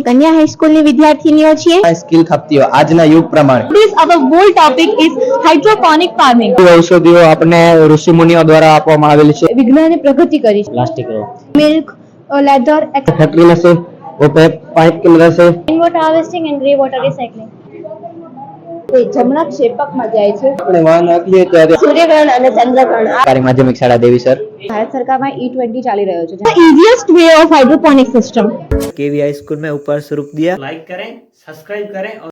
કન્યા હાઈસ્કૂલની વિદ્યાર્થીનીઓ છીએ. સ્કિલ ખપતીઓ આજના યુગ પ્રમાણે. This our bold topic is hydroponic farming. ઔષધિઓ આપણે ઋષિ મુનિઓ દ્વારા આપવામાં આવેલી છે. વિજ્ઞાને પ્રગતિ કરી છે. પ્લાસ્ટિક મિલ્ક, leather, ફેક્ટરી में से वो पाइप की मदद से rain water harvesting and grey water recycling. તે જમણા ક્ષેપકમાં જાય છે. આપણે વાહન રાખીએ ત્યારે સૂર્યગ્રહણ અને ચંદ્રગ્રહણ સરકારી માધ્યમિક શાળા દેવીસર ભારત સરકારમાં E20 ચાલી રહ્યો છે. The easiest way of hydroponic system. KV high school में ऊपर स्वरूप दिया. लाइक करें, सब्सक्राइब करें और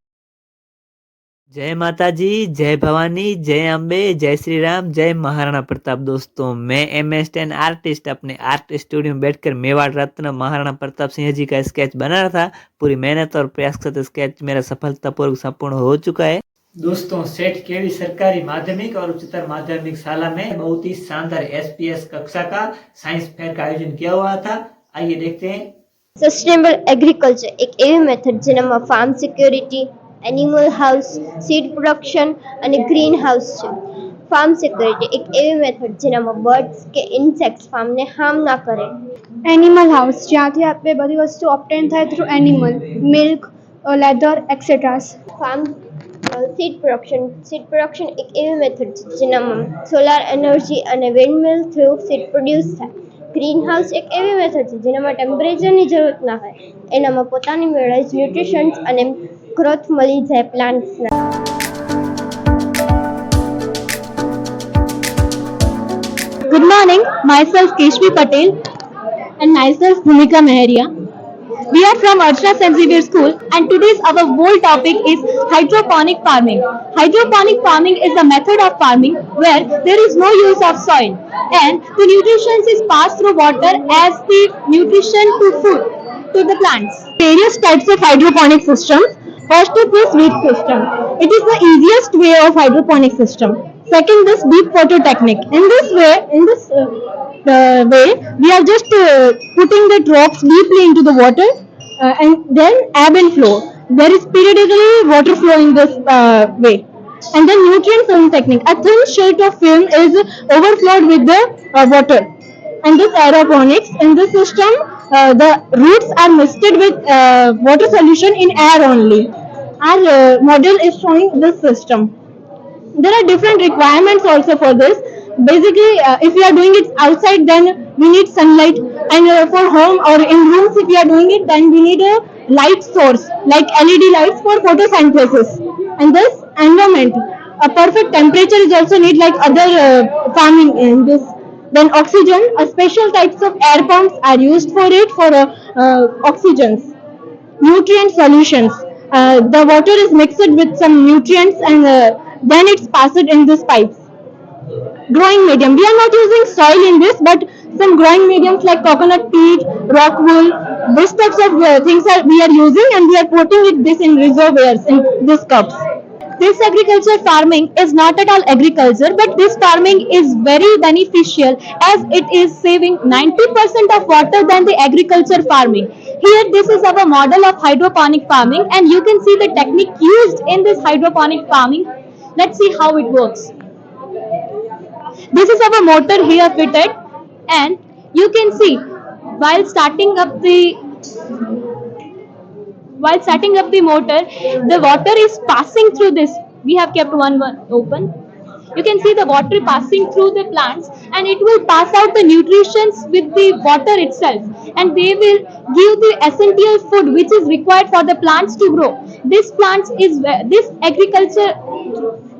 जय माता जी, जय भवानी, जय अम्बे, जय श्री राम, जय महाराणा प्रताप। दोस्तों मैं MS10 आर्टिस्ट अपने आर्ट स्टूडियो में बैठकर मेवाड़ रत्न महाराणा प्रताप सिंह जी का स्केच बना रहा था। पूरी मेहनत और प्रयास के साथ स्केच मेरा सफलतापूर्वक संपूर्ण हो चुका है। दोस्तों सेठ केवी सरकारी माध्यमिक और उच्चतर माध्यमिक शाला में बहुत ही शानदार SPS कक्षा का साइंस फेयर का आयोजन किया हुआ था। आइए देखते हैं। સસ્ટેનેબલ એગ્રીકલ્ચર એક એવી મેથડ જેનામાં farm security, animal house, seed production અને ગ્રીન હાઉસ છે. ફાર્મ સિક્યોરિટી એક એવી મેથડ જેનામાં બર્ડ્સ કે ઇન્સેક્ટ્સ ફાર્મને હાર્મ ના કરે. એનિમલ હાઉસ જ્યાંથી આપણે બધી વસ્તુ ઓબ્ટેન થાય through animal, milk, leather etceteras. Farm seed production એક એવી મેથડ છે જેનામાં સોલાર એનર્જી અને વિન્ડમિલ થ્રુ સીડ પ્રોડ્યુસ થાય. ગ્રીન હાઉસ એક એવી મેથડ છે જેનામાં ટેમ્પરેચરની જરૂરત ના હોય, એનામાં પોતાની મેળે જ ન્યુટ્રિશન્સ અને ગ્રોથ મળી જાય પ્લાન્ટ્સના. Good morning, myself Keshvi Patel and myself Bhumika Meheria. We are from Archana St. Xavier School and today's our bold topic is hydroponic farming. Hydroponic farming is a method of farming where there is no use of soil and the nutrition is passed through water as the nutrition to food to the plants. Various types of hydroponic systems. First is this weed system. It is the easiest way of hydroponic system. Second, this deep water technique. In this way, we are just putting the drops deeply into the water and then ebb and flow. There is periodically water flow in this way. And then nutrient film technique. A thin sheet of film is overflowed with the water. And this aeroponics, in this system, the roots are misted with water solution in air only. Our model is showing this system. There are different requirements also for this. Basically, if we are doing it outside, then we need sunlight, and for home or in rooms, if we are doing it, then we need a light source like LED lights for photosynthesis. And this environment, a perfect temperature is also need like other farming in this. Then oxygen, a special types of air pumps are used for it for oxygens. Nutrient solutions. The water is mixed with some nutrients and then it's passed in this pipes. Growing medium. We are not using soil in this, but some growing mediums like coconut peat, rock wool, this types of things we are using, and we are putting it this in reservoirs in these cups. This agriculture farming is not at all agriculture, but this farming is very beneficial as it is saving 90% of water than the agriculture farming. Here this is our model of hydroponic farming and you can see the technique used in this hydroponic farming. Let's see how it works. This is our motor here fitted and you can see while starting up the motor, the water is passing through this. We have kept one open. You can see the water passing through the plants and it will pass out the nutrients with the water itself and they will give the essential food which is required for the plants to grow.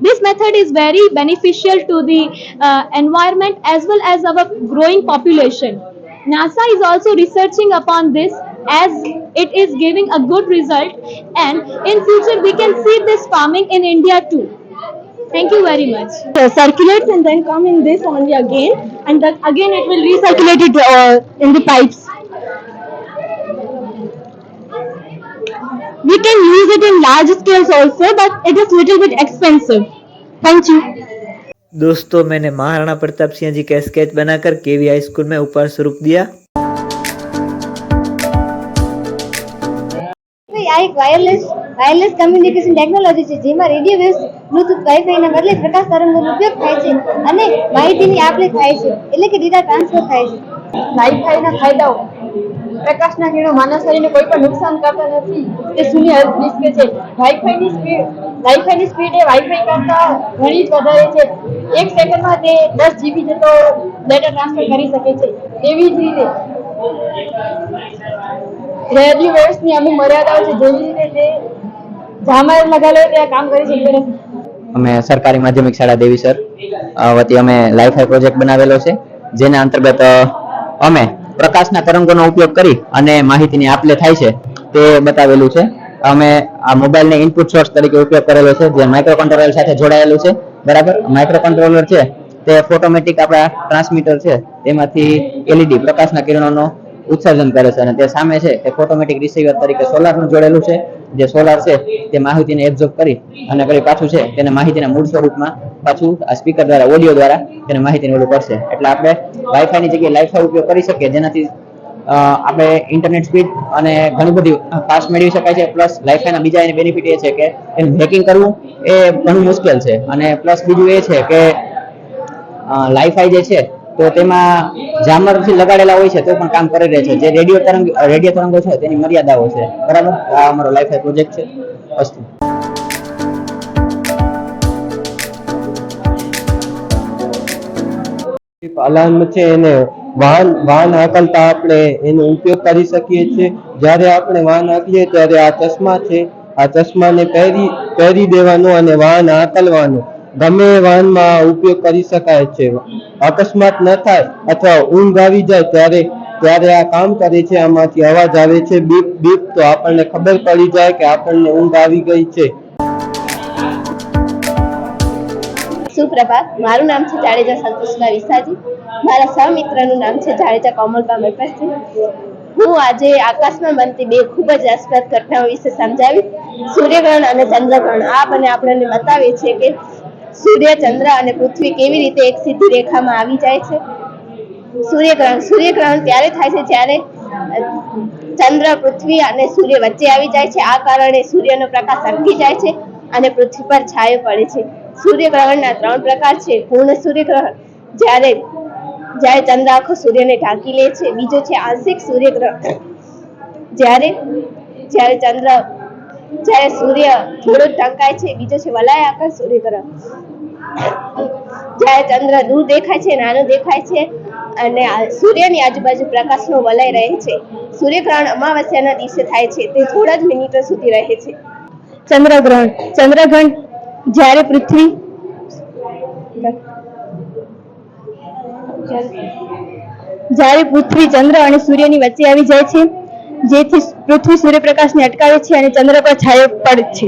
This method is very beneficial to the environment as well as our growing population. NASA is also researching upon this as it is giving a good result and in future we can see this farming in India too. Thank you very much. Circulates and then come in this only again and then again it will recirculate it in the pipes. We can use it in large scales also but it is little bit expensive. Thank you. दोस्तों मैंने महाराणा प्रताप सिंह जी का sketch बनाकर केवी high school में ऊपर स्वरूप दिया। આ એક વાયરલેસ કમ્યુનિકેશન ટેકનોલોજી છે જેમાં રેડિયો વેવ્સ બ્લૂટૂથ વાઈફાઈના બદલે પ્રકાશ તરંગોનો ઉપયોગ થાય છે અને માહિતીની આપ-લે થાય છે એટલે કે ડેટા ટ્રાન્સફર થાય છે. વાઈફાઈના ફાયદાઓ પ્રકાશના કિરણો માનવ શરીરને કોઈ પણ નુકસાન કરતા નથી. તે શૂન્ય હેલ્થ ડિસ્પ્લે છે. વાઈફાઈની સ્પીડ એ વાઈફાઈ કરતા ઘણી જ વધારે છે. 1 સેકન્ડમાં તે 10 GB જેટલો ડેટા ટ્રાન્સફર કરી શકે છે. તેવી જ રીતે રેડિયો વેવ્સની અમુક મર્યાદાઓ છે, જેવી રીતે તે જામર લગાડે ત્યાં કામ કરી શકતો નથી. અમે સરકારી માધ્યમિક શાળા દેવીસર વતી અમે લાઈફાઈ પ્રોજેક્ટ બનાવેલો છે, જેના અંતર્ગત અમે પ્રકાશના તરંગોનો ઉપયોગ કરી અને માહિતીની આપ-લે થાય છે તે બતાવેલું છે. અમે આ મોબાઈલને ઇનપુટ સોર્સ તરીકે ઉપયોગ કરેલો છે, જે માઇક્રો કંટ્રોલર સાથે જોડાયેલું છે. બરાબર, માઇક્રો કંટ્રોલર છે તે ફોટોમેટિક આપણા ટ્રાન્સમીટર છે તેમાંથી LED પ્રકાશના કિરણોનો ઉત્સર્જન કરે છે અને તે સામે છે તે ફોટોમેટિક રિસીવર તરીકે સોલારનું જોડેલું છે. જે સોલાર છે તે માહિતીને એબ્ઝોર્બ કરી અને પછી પાછું છે તેને માહિતીના મૂળ સ્વરૂપમાં પાછું આ સ્પીકર દ્વારા ઓડિયો દ્વારા તેને માહિતીને ઓલું કરશે. એટલે આપણે વાઈફાઈની જગ્યાએ લાઈફાઈ ઉપયોગ કરી શકીએ, જેનાથી આપણે ઇન્ટરનેટ સ્પીડ અને ઘણી બધી ફાસ્ટ મેળવી શકાય છે. પ્લસ લાઈફાઈના બીજા એને બેનિફિટ એ છે કે એનું હેકિંગ કરવું એ ઘણું મુશ્કેલ છે. અને પ્લસ બીજું એ છે કે લાઈફાઈ જે છે તો તેમાં જામરથી લગાડેલા હોય છે તો પણ કામ કરી રહે છે. જે રેડિયો તરંગો છે તેની મર્યાદાઓ છે. બરાબર, આ અમારો લાઈફાઈ પ્રોજેક્ટ છે. અસ્તુ. અલાર્મ છે એને વાહન હાંકલતા આપણે એનો ઉપયોગ કરી શકીએ છીએ. જ્યારે આપણે વાહન હાંકીએ ત્યારે આ ચશ્મા છે, આ ચશ્માને પહેરી દેવાનો અને વાહન હાંકલવાનો ગમે વાહનમાં ઉપયોગ કરી શકાય છે. અકસ્માત ન થાય અથવા ઊંઘ આવી જાય ત્યારે આ કામ કરે છે. આમાંથી અવાજ આવે છે બીપ બીપ, તો આપણને ખબર પડી જાય કે આપણને ઊંઘ આવી ગઈ છે. સુપ્રભાત, મારું નામ છે જાડેજા સંતોષબા વિસાજી. મારા સહમિત્રનું નામ છે જાડેજા કોમલબા મલપતસિંહ. હું આજે આકાશમાં બનતી બે ખૂબ જ રસપ્રદ ઘટનાઓ વિશે સમજાવી. સૂર્યગ્રહણ અને ચંદ્રગ્રહણ આ બંને આપણને બતાવે છે કે સૂર્ય, ચંદ્ર અને પૃથ્વી કેવી રીતે એક સીધી રેખામાં આવી જાય છે. સૂર્યગ્રહણ ત્યારે થાય છે જ્યારે ચંદ્ર, પૃથ્વી અને સૂર્ય વચ્ચે આવી જાય છે. આ કારણે સૂર્યનો પ્રકાશ અટકી જાય છે અને પૃથ્વી પર છાયો પડે છે. સૂર્યગ્રહણના 3 પ્રકાર છે. પૂર્ણ સૂર્યગ્રહણ, જ્યારે ચંદ્ર આખો સૂર્યને ઢાંકી લે છે. બીજો છે આંશિક સૂર્યગ્રહણ, જ્યારે સૂર્ય થોડો ઢંકાય છે. બીજો છે વલયાકાર સૂર્યગ્રહણ, જ્યારે ચંદ્ર દૂર દેખાય છે, નાનો દેખાય છે અને સૂર્યની આજુબાજુ પ્રકાશનો વલય રહે છે. સૂર્યગ્રહણ અમાવસ્યાના દિવસે થાય છે. તે થોડા જ મિનિટો સુધી રહે છે. ચંદ્રગ્રહણ જ્યારે પૃથ્વી ચંદ્ર અને સૂર્યની વચ્ચે આવી જાય છે, જેથી પૃથ્વી સૂર્યપ્રકાશને અટકાવે છે અને ચંદ્ર પર છાયો પડે છે.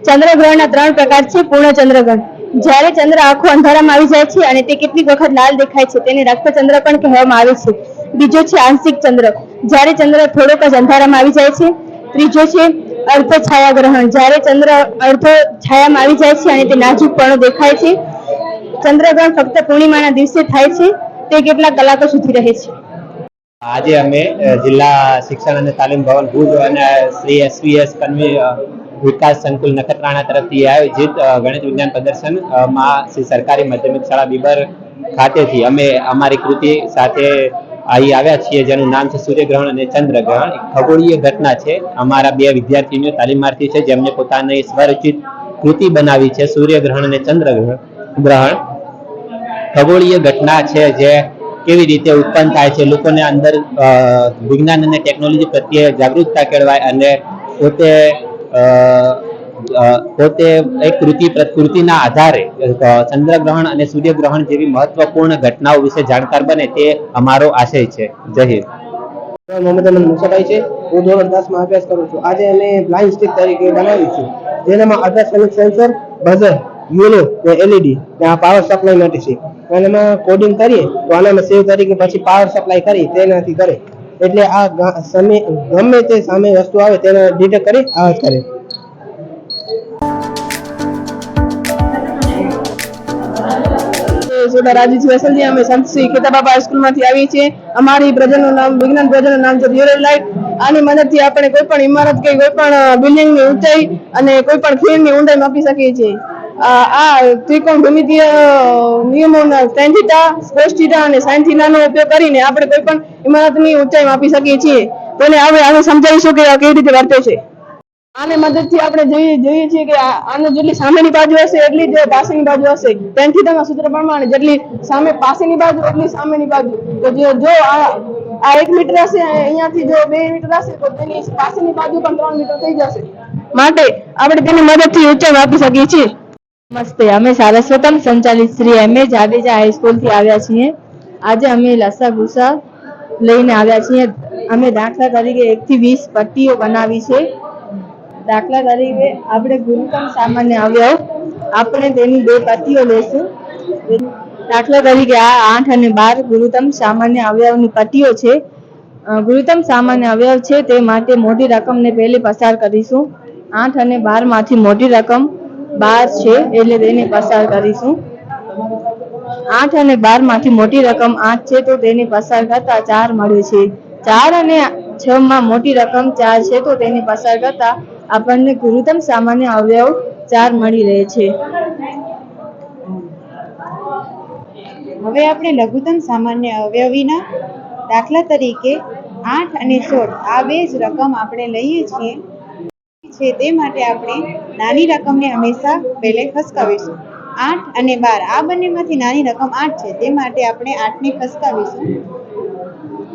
ચંદ્રગ્રહણના 3 પ્રકાર છે. પૂર્ણ ચંદ્રગ્રહણ, જ્યારે ચંદ્ર આખો અંધારામાં આવી જાય છે અને તે કેટલીક વખત લાલ દેખાય છે, તેને રક્તચંદ્ર પણ કહેવામાં આવે છે. બીજો છે આંશિક ચંદ્ર, જ્યારે ચંદ્ર થોડોક જ અંધારામાં આવી જાય છે. ત્રીજો છે અર્ધ છાયાગ્રહણ, જ્યારે ચંદ્ર અર્ધો છાયામાં આવી જાય છે અને તે નાજુકપણો દેખાય છે. ચંદ્રગ્રહણ ફક્ત પૂર્ણિમાના દિવસે થાય છે. તે કેટલાક કલાકો સુધી રહે છે. આજે અમે જિલ્લા શિક્ષણ અને તાલીમ ભવન ભુજ અને શ્રી SVS વિકાસ સંકુલ નખત્રાણા તરફથી આયોજિત ગણિત વિજ્ઞાન પ્રદર્શન માં શ્રી સરકારી માધ્યમિક શાળા બીબર ખાતેથી અમે અમારી કૃતિ સાથે અહીં આવ્યા છીએ, જેનું નામ છે સૂર્યગ્રહણ અને ચંદ્રગ્રહણ. ખગોળીય ઘટના છે. અમારા 2 વિદ્યાર્થીઓ તાલીમાર્થી છે, જેમને પોતાની સ્વરચિત કૃતિ બનાવી છે સૂર્યગ્રહણ અને ચંદ્રગ્રહણ. ખગોળીય ઘટના છે જે કેવી રીતે ઉત્પન્ન થાય છે, લોકોને અંદર વિજ્ઞાન અને ટેકનોલોજી પ્રત્યે જાગૃતતા કેળવાય અને પોતે એક કૃતિના આધારે ચંદ્રગ્રહણ અને સૂર્યગ્રહણ જેવી મહત્વપૂર્ણ ઘટનાઓ વિશે જાણકાર બને તે અમારો આશય છે. જય હિન્દ. મોહમ્મદ અમન મુસાભાઈ છે. હું ધોરણ 10 માં અભ્યાસ કરું છું. આજે અમે બ્લાઇન્ડ સ્ટિક તરીકે બનાવી છે, જેનામાં અલ્ટ્રાસોનિક સેન્સર, બઝર, યુનો ને LED ને આ પાવર સપ્લાય માટે છે. અને એમાં કોડિંગ કરીએ તો આનામાં સેવ તરીકે પછી પાવર સપ્લાય કરી તેનાથી કરે, એટલે આ ગમે તે સામે વસ્તુ આવે તેને ડિટેક્ટ કરી આવાજ કરે. રાજીજી વસલજી, અમે સંતશ્રી કેતાબાબા સ્કૂલમાંથી આવીએ છીએ. અમારી પ્રોજેક્ટનું નામ વિજ્ઞાન પ્રોજેક્ટનું નામ છે રિયલ લાઇટ. આની મદદથી આપણે કોઈ પણ ઇમારત કે કોઈ પણ બિલ્ડિંગની ઊંચાઈ અને કોઈ પણ ખીણની ઊંડાઈ માપી શકીએ છીએ. આ ત્રિકોણ ભૂમિતીય નિયમોના tan થીટા, cos થીટા અને sin થીટાનો ઉપયોગ કરીને આપણે કોઈ પણ ઇમારતની ઊંચાઈ માપી શકીએ છીએ. તેને આપણે સમજાવીશું કે આ કેવી રીતે વર્તે છે. આની મદદથી આપણે જોઈએ છીએ કે આનો જેટલી સામેની બાજુ હશે એટલી જ પાછળની બાજુ હશે. tan થીટાના સૂત્ર પ્રમાણે જેટલી સામે પાછળની બાજુ એટલી સામેની બાજુ. તો જો આ 1 મીટર હશે, અહીંયાથી જો 2 મીટર હશે તો તેની પાછળની બાજુ પણ 3 મીટર થઈ જશે. માટે આપણે તેની મદદથી ઊંચાઈ માપી શકીએ છીએ. નમસ્તે, અમે સારસ્વતમ સંચાલિત શ્રી એમ.એ. જાડેજા હાઈસ્કૂલથી આવ્યા છીએ. આજે અમે લસા ગુસા લઈને આવ્યા છીએ. અમે દાખલા તરીકે 1 થી 20 પટ્ટીઓ બનાવી છે. દાખલા તરીકે આપણે ગુરુત્તમ સામાન્ય અવયવ, આપણે તેની 2 પટ્ટીઓ લેશું. દાખલા તરીકે આ 8 અને 12 ગુરુત્તમ સામાન્ય અવયવની પટ્ટીઓ છે. ગુરુત્તમ સામાન્ય અવયવ છે તે માટે મોટી રકમને પહેલી પસાર કરીશું. 8 અને 12 માંથી મોટી રકમ 12 છે એટલે તેને પસાર કરીશું. 8 અને 12 માંથી મોટી રકમ 8 છે તો તેને પસાર કરતા 4 મળે છે. 4 અને 6 માં મોટી રકમ 4 છે તો તેને પસાર કરતા આપણને ગુરુત્તમ સામાન્ય અવયવ 4 મળી રહે છે. હવે આપણે લઘુત્તમ સામાન્ય અવયવીના દાખલા તરીકે 8 અને 16 આ બે જ રકમ આપણે લઈએ છીએ છે તે માટે આપણે નાની રકમને હંમેશા પહેલે ખસકાવીશું. 8 અને 12 આ બંનેમાંથી નાની રકમ 8 છે તે માટે આપણે 8 ને ખસકાવીશું.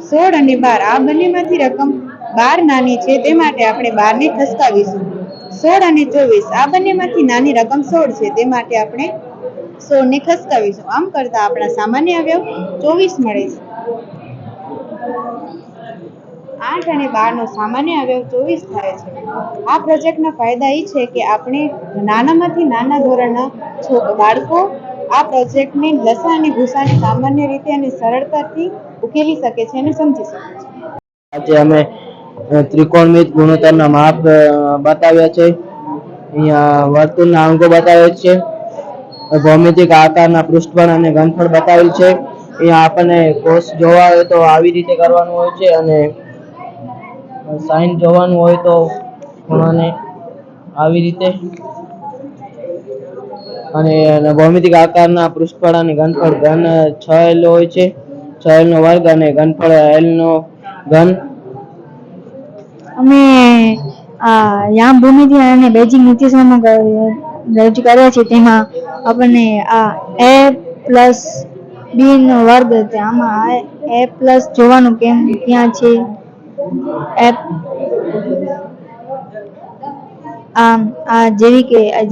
16 અને 12 આ બંનેમાંથી રકમ 12 નાની છે તે માટે આપણે 12 ને ખસકાવીશું. 16 અને 24 આ બંનેમાંથી નાની રકમ 16 છે તે માટે આપણે 16 ને ખસકાવીશું. આમ કરતા આપણા સામાન્ય અવયવ 24 મળે છે. 8 અને 12 નો સામાન્ય અવયવ 24 થાય છે. આ પ્રોજેક્ટના ફાયદા એ છે કે આપણે નાનામાંથી નાના ધોરણના બાળકો આ પ્રોજેક્ટને લસા અને ભૂસાને સામાન્ય રીતે અને સરળતાથી ઉકેલી શકે છે અને સમજી શકે છે. આજે અમે ત્રિકોણમિત ગુણોત્તરના માપ બતાવ્યા છે. અહીંયા વર્તુળના અંગો બતાવ્યા છે. ભૌમિતિક આકારના પૃષ્ઠફળ અને ઘનફળ બતાવેલ છે. અહીંયા આપણને કોસ જોવા હોય તો આવી રીતે કરવાનું હોય છે અને સાઈન જોવાનું હોય તો ખૂણાને આવી રીતે, અને ભૌમિતિક આકારના પૃષ્ઠફળ અને ઘનફળ ઘન 6l હોય છે. 6l નો વર્ગ અને ઘનફળ l નો ઘન. અમે યામ ભૂમિતિ અને બેઝિક નિત્યસમો રજૂ કર્યા છે. તેમાં આપણને આ a પ્લસ b નો વર્ગ, આમાં a પ્લસ જોવાનું કેમ ક્યાં છે. જેવી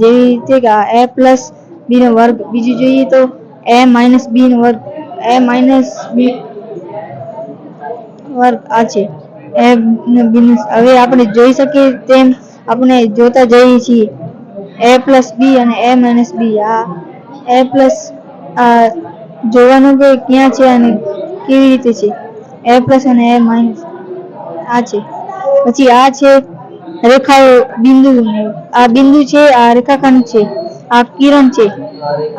રીતે કે a પ્લસ b નો વર્ગ. બીજું જોઈએ તો a માઇનસ b નો વર્ગ, a માઇનસ b વર્ગ આ છે. હવે આપણે જોઈ શકીએ તેમ આપણે જોતા જઈએ છીએ a પ્લસ b અને a માઇનસ b. આ a પ્લસ જોવાનું કે ક્યાં છે અને કેવી રીતે છે. a પ્લસ અને a માઇનસ આ છે. પછી આ છે રેખાઓ, બિંદુ. આ બિંદુ છે, આ રેખાખંડ છે, આ કિરણ છે,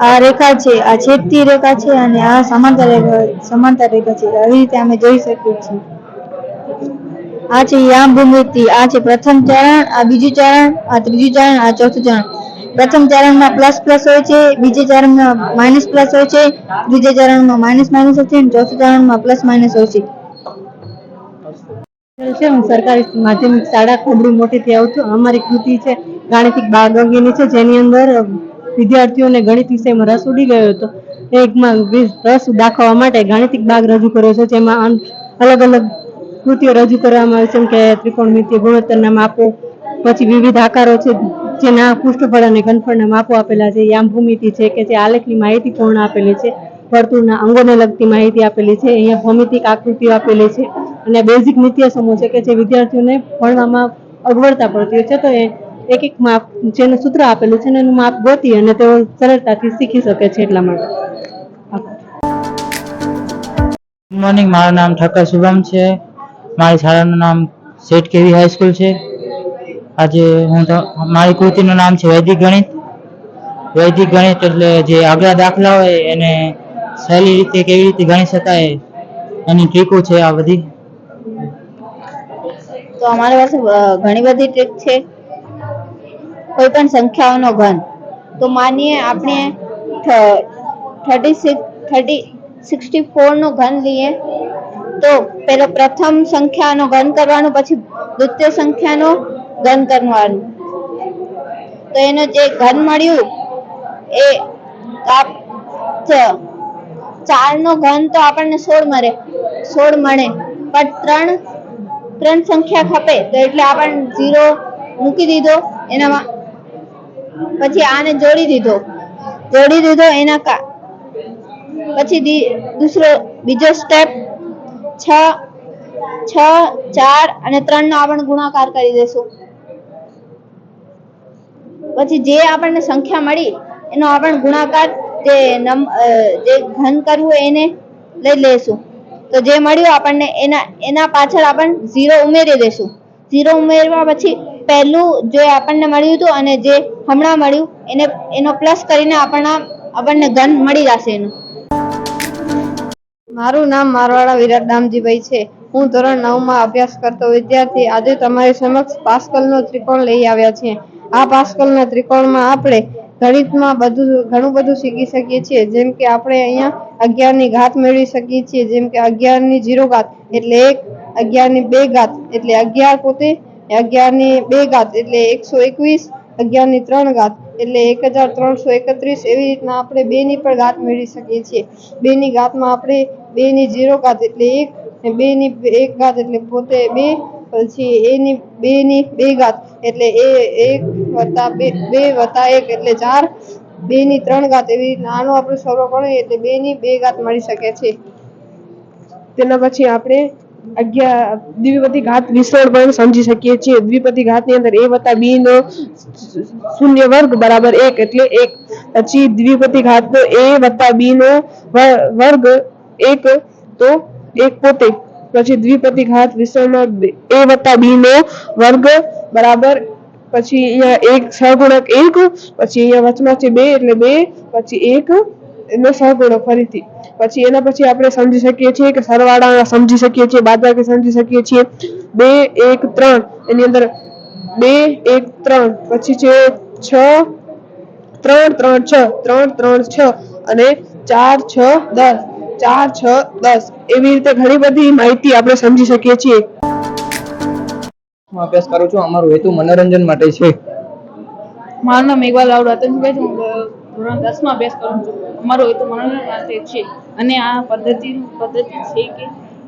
આ રેખા છે, આ છેદતી રેખા છે અને આ સમાંતર રેખા છે. આવી રીતે અમે જોઈ શકીએ છીએ. આ છે યામ ભૂમિતિ. આ છે પ્રથમ ચરણ, આ બીજું ચરણ, આ ત્રીજું ચરણ, આ ચોથું ચરણ. પ્રથમ ચરણમાં પ્લસ પ્લસ હોય છે, બીજા ચરણમાં માઇનસ પ્લસ હોય છે, ત્રીજા ચરણમાં માઇનસ માઇનસ હોય છે અને ચોથા ચરણમાં પ્લસ માઇનસ હોય છે. હું સરકારી માધ્યમિક શાળા ખોબડી મોટીથી આવું છું. અમારી કૃતિ છે ગાણિતિક બાગ અંગેની છે, જેની અંદર વિદ્યાર્થીઓને ગણિત વિષયમાં રસ ઉડી ગયો હતો. એકમાં રસ દાખવવા માટે ગાણિતિક બાગ રજૂ કર્યો છે, જેમાં અલગ અલગ કૃતિઓ રજૂ કરવામાં આવે છે, જેમ કે ત્રિકોણમિતિય ગુણોત્તરના માપો, પછી વિવિધ આકારો છે જેના પૃષ્ઠફળ અને ઘનફળના માપો આપેલા છે. યામ ભૂમિતિ છે કે જે આલેખની માહિતી પૂર્ણ આપેલી છે. વર્તુળના અંગોને લગતી માહિતી આપેલી છે. અહીંયા ભૌમિતિક આકૃતિઓ આપેલી છે અને બેઝિક નિત્યસમો છે કે જે વિદ્યાર્થીઓને ભણવામાં અગવડતા પડતી હોય છે. તો એક એક માપ જેનું સૂત્ર આપેલું છે એનું માપ ગોતી અને તેઓ સરળતાથી શીખી શકે છે. એટલા માટે ગુડ મોર્નિંગ, મારું નામ ઠક્કર શુભમ છે. મારી શાળાનું નામ સેઠ કેવી હાઈસ્કૂલ છે. આજે મારી કૃતિનું નામ છે વૈદિક ગણિત. વૈદિક ગણિત એટલે જે આગલા દાખલા હોય એને સહેલી રીતે કેવી રીતે ગણી શકાય એની ટ્રીકો છે આ બધી. તો અમારી પાસે ઘણી બધી ટ્રીક છે. કોઈ પણ સંખ્યાઓનો ઘન તો માનીએ આપણે 64 નો ઘન લઈએ તો પેલો પ્રથમ સંખ્યાનો ઘન કરવાનો, પછી દ્વિતીય સંખ્યાનો ઘન કરવાનો. તો એનો જે ઘન મળ્યું એ 4 નો ઘન તો આપણને 16 મળે, પણ ત્રણ સંખ્યા ખપે તો એટલે આપણને 0 મૂકી દીધો એનામાં, પછી આને જોડી દીધો એના પછી બીજો સ્ટેપ 6, 4 અને 3 નો આપણે ગુણાકાર કરી દેશું. પછી જે આપણને સંખ્યા મળી એનો આપણે ગુણાકાર જે ઘન કરવું એને લઈ લેશું. તો જે મળ્યું આપણને એના પાછળ આપણે 0 ઉમેરી દેશું. 0 ઉમેરવા પછી પહેલું જે આપણને મળ્યું હતું અને જે હમણાં મળ્યું એનો પ્લસ કરીને આપણને ઘન મળી જશે એનું. મારું નામ મારવાડા વિરાટ દામજીભાઈ છે. હું ધોરણ 9 માં અભ્યાસ કરતો વિદ્યાર્થી આજે તમારી સમક્ષ પાસ્કલનો ત્રિકોણ લઈ આવ્યા છીએ. આ પાસ્કલના ત્રિકોણમાં આપણે ગણિતમાં ઘણું બધું શીખી શકીએ છીએ. જેમ કે આપણે અહીંયા 11 ની ઘાત મેળવી શકીએ છીએ. જેમ કે 11 ની 0 ઘાત એટલે 1, 11 ની 2 ઘાત એટલે 11 પોતે, 11 ની 2 ઘાત એટલે 121, 11 ની 3 ઘાત એટલે 1331. એવી રીતના આપણે 2 ની પણ ઘાત મેળવી શકીએ છીએ. 2 ની ઘાતમાં આપણે 2 ની 0 ઘાત એટલે 1, 2 ની 1 ઘાત એટલે પોતે 2, પછી 2 ની 2 ઘાત એટલે 1 વત્તા 2 વત્તા 1 એટલે 4, 2 ની 3 ઘાત. એવી રીતના આનો આપણે સરળ કરીએ એટલે 2 ની 2 ઘાત મળી શકે છે. તેના પછી આપણે દ્વિપદી ઘાત વિસ્તરણ પણ સમજી શકીએ છીએ. દ્વિપદી ઘાતની અંદર a વત્તા b નો શૂન્ય વર્ગ બરાબર 1 એટલે 1. પછી દ્વિપદી ઘાતનો a વત્તા b નો વર્ગ 1 તો 1 પોતે. પછી દ્વિપદી ઘાત વિસ્તરણમાં a વત્તા b નો વર્ગ બરાબર, પછી અહીંયા 1 સહગુણક 1, પછી અહીંયા વચમાં છે 2 એટલે 2, પછી 1 એનો સહગુણક ફરીથી. પછી એના પછી આપણે સમજી શકીએ છીએ કે સરવાળા સમજી શકીએ છીએ, બાદબાકી સમજી શકીએ છીએ. 2, 1, 3 એની અંદર 2, 1, 3 પછી છે 6, 3, 3, 6, 3, 3, 6 અને 4, 6, 10, 4, 6, 10. એવી રીતે ઘણી બધી માહિતી આપણે સમજી શકીએ છીએ. હું અભ્યાસ કરું છું. અમારું હેતુ મનોરંજન માટે છે. મારું નામ મેઘવાલ રાવડા અતનભાઈ છે. હું ધોરણ 10 માં અભ્યાસ કરું છું. અમારો હેતુ મનોરંજન માટે છે અને આ પદ્ધતિ છે કે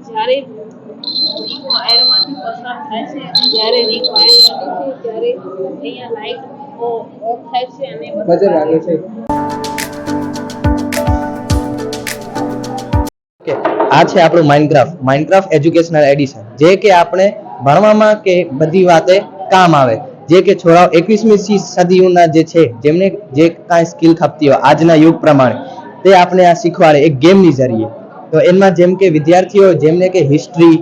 જ્યારે રિંગ વાયરમાંથી પસાર થાય છે અને જ્યારે રિંગ વાયર કાઢે છે ત્યારે અહીંયા લાઈટ ઓફ થાય છે અને બજર લાગે છે. આ છે આપણું માઇનક્રાફ્ટ એજ્યુકેશનલ એડિશન, જે કે આપણે ભણવામાં કે બધી વાતે કામ આવે. જે કે છોરાઓ 21મી સદીના જે છે જેમને જે કાંઈ સ્કિલ ખપતી હોય આજના યુગ પ્રમાણે તે આપણે આ શીખવાડે એક ગેમની જરીએ. તો એમાં જેમ કે વિદ્યાર્થીઓ જેમને કે હિસ્ટ્રી,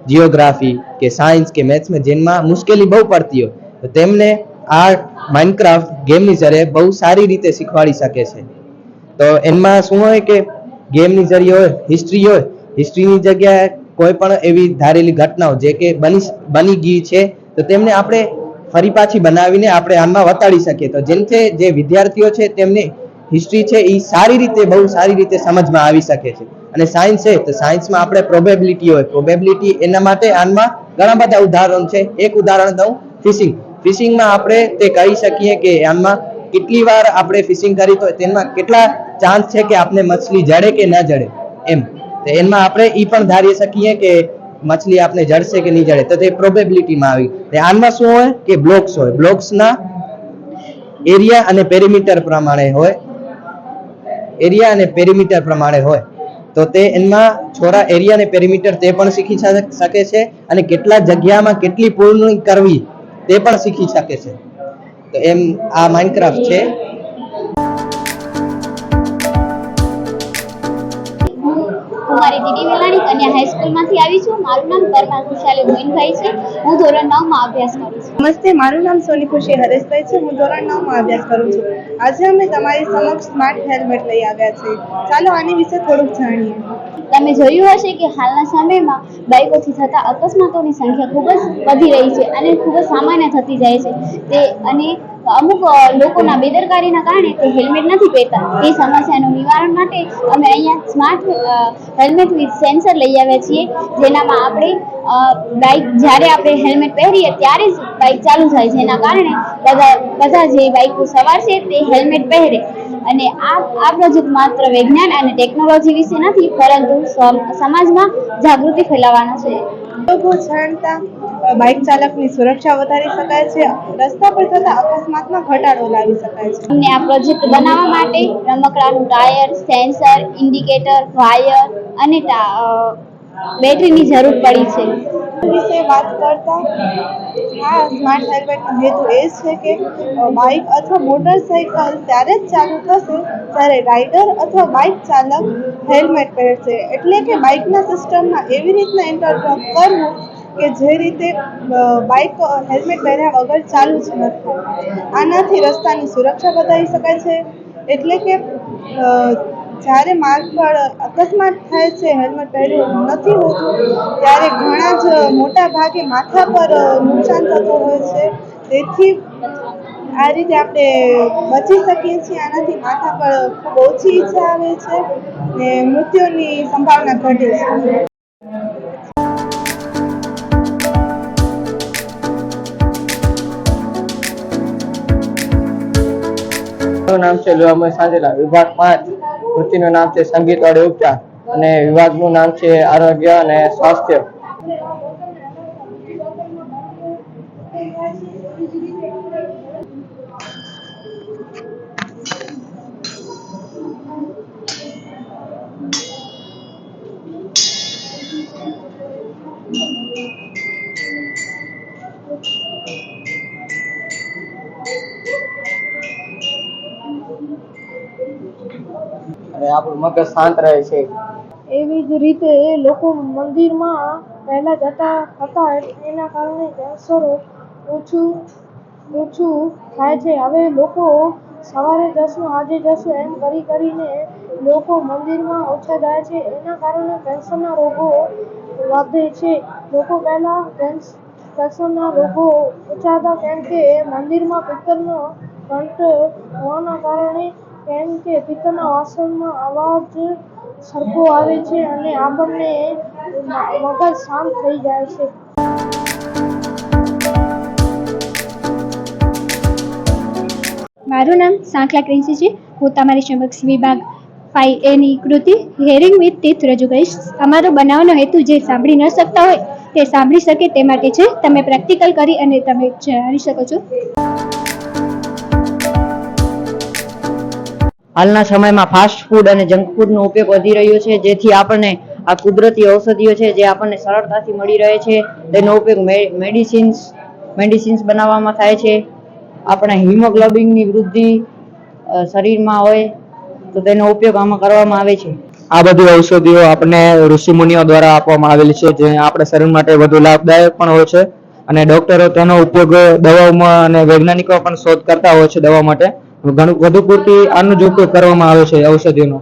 જીઓગ્રાફી કે સાયન્સ કે મેથ્સમાં જેમાં મુશ્કેલી બહુ પડતી હોય તો તેમને આ માઇનક્રાફ્ટ ગેમની જરીએ બહુ સારી રીતે શીખવાડી શકે છે. તો એમાં શું હોય કે ગેમની જરીએ હોય હિસ્ટ્રીની જગ્યાએ કોઈ પણ એવી ધારેલી ઘટનાઓ જે કે બની ગઈ છે તો તેમને આપણે ફરી પાછી બનાવીને આપણે આમાં વતાડી શકીએ. તો જેમથી જે વિદ્યાર્થીઓ છે તેમને હિસ્ટ્રી છે એ બહુ સારી રીતે સમજમાં આવી શકે છે. અને સાયન્સ છે તો સાયન્સમાં આપણે પ્રોબેબિલિટી એના માટે આમાં ઘણા બધા ઉદાહરણ છે. એક ઉદાહરણ દઉં, ફિશિંગમાં આપણે તે કહી શકીએ કે આમાં કેટલી વાર આપણે ફિશિંગ કરી તો તેમાં કેટલા ચાન્સ છે કે આપણે મછલી જડે કે ન જડે એમ. તો એમાં આપણે એ પણ ધારી શકીએ કે મછલી આપણે જડશે કે નહીં જડે, તો તે પ્રોબેબિલિટીમાં આવી. આનમાં શું હોય કે બ્લોક્સના એરિયા અને પેરીમીટર પ્રમાણે હોય તો તે એમાં છોરા એરિયા અને પેરીમીટર તે પણ શીખી શકે છે અને કેટલા જગ્યામાં કેટલી પૂર્ણ કરવી તે પણ શીખી શકે છે. તો એમ આ માઇનક્રાફ્ટ છે. હું મારી ડીડી વેલાણી કન્યા હાઈસ્કૂલમાંથી આવી છું. મારું નામ પરમાર ખુશાલી મોઇનભાઈ છે. હું ધોરણ 9 માં અભ્યાસ કરું છું. નમસ્તે, મારું નામ સોની ખુશી હરેશભાઈ છે. હું ધોરણ 9 માં અભ્યાસ કરું છું. આજે અમે તમારી સમક્ષ સ્માર્ટ હેલ્મેટ લઈ આવ્યા છે. ચાલો આની વિશે થોડુંક જાણીએ. તમે જોયું હશે કે હાલના સમયમાં બાઇકોથી થતા અકસ્માતોની સંખ્યા ખૂબ જ વધી રહી છે અને ખૂબ જ સામાન્ય થતી જાય છે. અને અમુક લોકોના બેદરકારીના કારણે તે હેલ્મેટ નથી પહેરતા. તે સમસ્યાનું નિવારણ માટે અમે અહીંયા સ્માર્ટ હેલ્મેટ વિથ સેન્સર લઈ આવ્યા છીએ, જેનામાં આપણે બાઇક જ્યારે આપણે હેલ્મેટ પહેરીએ ત્યારે જ બાઇક ચાલુ થાય, જેના કારણે બધા જે બાઇકો સવાર છે તે હેલ્મેટ પહેરે. અને આ પ્રોજેક્ટ માત્ર વિજ્ઞાન અને ટેકનોલોજી વિશે નથી, પરંતુ સમાજમાં જાગૃતિ ફેલાવવાનો છે. લોકો જાણતા બાઇક ચાલકની સુરક્ષા વધારી શકાય છે, રસ્તા પર થતા અકસ્માતમાં ઘટાડો લાવી શકાય છે. અમને આ પ્રોજેક્ટ બનાવવા માટે રમકડાનું ટાયર, સેન્સર, ઇન્ડિકેટર, વાયર અને બેટરીની જરૂર પડી છે. વિશે વાત કરતા આ સ્માર્ટ હેલ્મેટનો હેતુ એ છે કે બાઇક અથવા મોટરસાઇકલ ત્યારે જ ચાલુ થશે જ્યારે રાઇડર અથવા બાઇક ચાલક હેલ્મેટ પહેરશે. એટલે કે બાઇકના સિસ્ટમમાં એવી રીતના ઇન્ટરલોક કરવું કે જે રીતે બાઇક હેલ્મેટ પહેર્યા વગર ચાલુ જ ન થાય. આનાથી રસ્તાની સુરક્ષા વધારી શકાય છે. એટલે કે જ્યારે માર્ગ પર અકસ્માત થાય છે, હેલ્મેટ પહેર્યું નથી હોતું, ત્યારે ઘણા જ મોટા ભાગે માથા પર નુકસાન થતું હોય છે. તેથી આ રીતે આપણે બચી શકીએ છીએ. આનાથી માથા પર ખૂબ ઓછી ઈજા આવે છે ને મૃત્યુની સંભાવના ઘટે છે. મારું નામ છે લોહામય સાંજેલા. વિભાગ 5 વૃત્તિનું નામ છે સંગીત વાળી ઉપચાર અને વિભાગનું નામ છે આરોગ્ય અને સ્વાસ્થ્ય. અને આપણું મગજ શાંત રહે છે. એવી જ રીતે લોકો મંદિરમાં પહેલા જતા હતા, એના કારણે કેન્સર ઓછું થાય છે. હવે લોકો સવારે જશું, આજે જશું એમ કરીને લોકો મંદિરમાં ઓછા જાય છે. એના કારણે કેન્સરના રોગો વધે છે. લોકો પહેલા કેન્સરના રોગો ઓછા હતા, કેમ કે મંદિરમાં પિત્તળનો ઘંટ હોવાના કારણે, કેમ કે પિત્તળના વાસણમાં અવાજ સરખો આવે છે અને આપણને મગજ શાંત થઈ જાય છે. મારું નામ સાંખલા ક્રિન્સી છે. હું તમારી સમક્ષ વિભાગ 5A ની કૃતિ હિયરિંગ વિથ ટીથ રજૂ કરીશ. અમારો બનાવવાનો હેતુ જે સાંભળી ન શકતા હોય તે સાંભળી શકે તે માટે છે. તમે પ્રેક્ટિકલ કરી અને તમે જાણી શકો છો. હાલના સમયમાં ફાસ્ટ ફૂડ અને જંક ફૂડનો ઉપયોગ વધી રહ્યો છે, જેથી આપણને આ કુદરતી ઔષધિઓ છે જે આપણને સરળતાથી મળી રહે છે, તેનો ઉપયોગ મેડિસિન્સ બનાવવામાં થાય છે. આપણા હિમોગ્લોબિનની વૃદ્ધિ શરીરમાં હોય તો તેનો ઉપયોગ આમાં કરવામાં આવે છે. આ બધી ઔષધિઓ આપણને ઋષિ મુનિઓ દ્વારા આપવામાં આવેલી છે, જે આપણા શરીર માટે વધુ લાભદાયક પણ હોય છે અને ડોક્ટરો તેનો ઉપયોગ દવાઓમાં અને વૈજ્ઞાનિકો પણ શોધ કરતા હોય છે દવા માટે. ઘણું વધુ પૂરતી આનો જ ઉપયોગ કરવામાં આવે છે ઔષધિનો,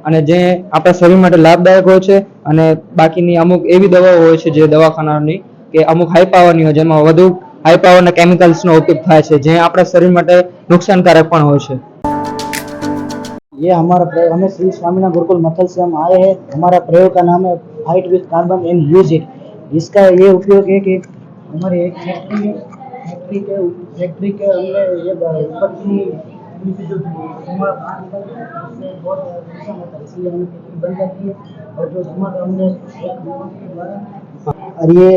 અને જે આપણા શરીર માટે લાભદાયક હોય છે. અને બાકીની અમુક એવી દવાઓ હોય છે જે દવાખાનાની કે અમુક હાઈ પાવરની હોય, જેમાં વધુ हाई पावर केमिकल्स नो उपयोग थाय छे, जे आपણા शरीर માટે नुकसानकारक पण होय छे। ये हमारा हमें श्री स्वामीनाथ गुरुकुल मथल से हम आए हैं। हमारा प्रयोग का नाम है fight with carbon and use it. इसका ये उपयोग है कि हमारे एक फैक्ट्री के अंदर ये उत्पत्ति जो धुआं बाहर निकलता है उससे बहुत नुकसान होता है, इसलिए हमें फैक्ट्री बंद जाती है और जो धुआं हमने एक के द्वारा और ये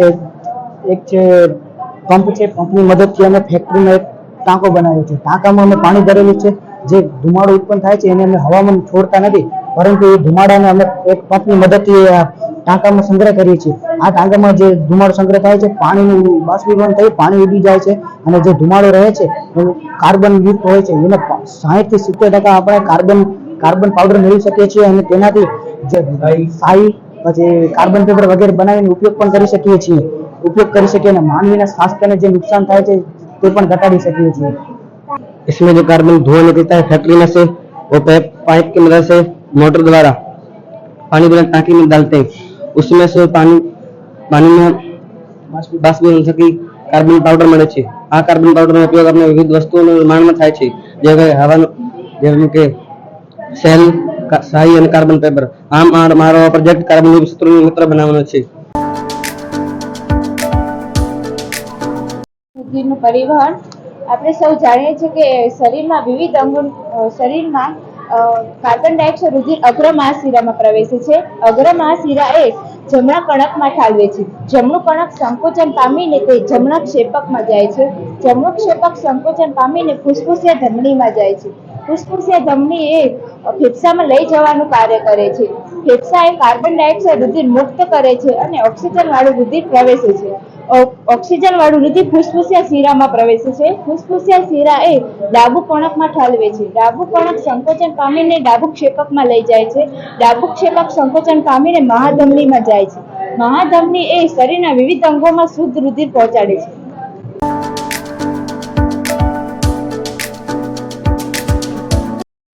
एक पंप है, पंपनी मदद થી અમે ફેક્ટરીમાં એક ટાંકો બનાવ્યો છે। ટાંકામાં અમે પાણી ભરેલું છે, જે ધુમાડો ઉત્પન્ન થાય છે એને અમે હવામાં છોડતા નથી, પરંતુ એ ધુમાડાને અમે એક પંપની મદદથી ટાંકામાં સંગ્રહ કરીએ છીએ। આ ટાંકામાં જે ધુમાડો સંગ્રહ થાય છે, પાણીનું બાષ્પીભવન થઈ પાણી ઉડી જાય છે અને જે ધુમાડો રહે છે એ કાર્બન યુક્ત હોય છે। એને 60 થી 70% આપણે કાર્બન પાવડર મેળવી શકીએ છીએ અને તેનાથી જે સાઈ પછી કાર્બન પેપર વગેરે બનાવીને ઉપયોગ પણ કરી શકીએ છીએ। उपयोग कर सके ना मानवीय स्वास्थ्य ने जो नुकसान थाय छे ते पण घटाड़ी सकीए छे। इसमें जो कार्बन धुआं निकलता है फैक्ट्री में से वो पाइप की मदद से मोटर द्वारा पानी भरकर टांकी में डालते हैं, उसमें से पानी में बाष्पीभवन से कार्बन पाउडर मिले छे। આ કાર્બન પાવડરનો ઉપયોગ આપણે વિવિધ વસ્તુઓના નિર્માણમાં થાય છે, જેમ કે સેલ, શાહી અને કાર્બન પેપર. આમ મારો પ્રોજેક્ટ કાર્બન મિત્ર બનાવવાનો છે. રુધિરનું પરિવહન આપણે સૌ જાણીએ છીએ કે શરીરમાં વિવિધ અંગો શરીરમાં કાર્બન ડાયોક્સાઇડ રુધિર અગ્ર મહાશિરામાં પ્રવેશે છે. અગ્ર મહાશિરા એ જમણા કણકમાં ઠાલવે છે. જમણું કણક સંકોચન પામીને તે જમણા ક્ષેપકમાં જાય છે. જમણું ક્ષેપક સંકોચન પામીને ફુસ્ફુસિયા ધમનીમાં જાય છે. ફુસ્ફુસિયા ધમની એ ફેફસામાં લઈ જવાનું કાર્ય કરે છે. ફેફસા એ કાર્બન ડાયોક્સાઇડ રુધિર મુક્ત કરે છે અને ઓક્સિજન વાળું રુધિર પ્રવેશે છે. ઓક્સિજન વાળું રુધિર ફુસ્ફુસિયા શિરામાં પ્રવેશે છે. ફુસ્ફુસિયા શિરા એ ડાબુ કણકમાં ઠાલવે છે. ડાબુ કણક સંકોચન પામીને ડાબુ ક્ષેપકમાં લઈ જાય છે. ડાબુ ક્ષેપક સંકોચન પામીને મહાધમનીમાં જાય છે. મહાધમની એ શરીરના વિવિધ અંગોમાં શુદ્ધ રુધિર પહોંચાડે છે.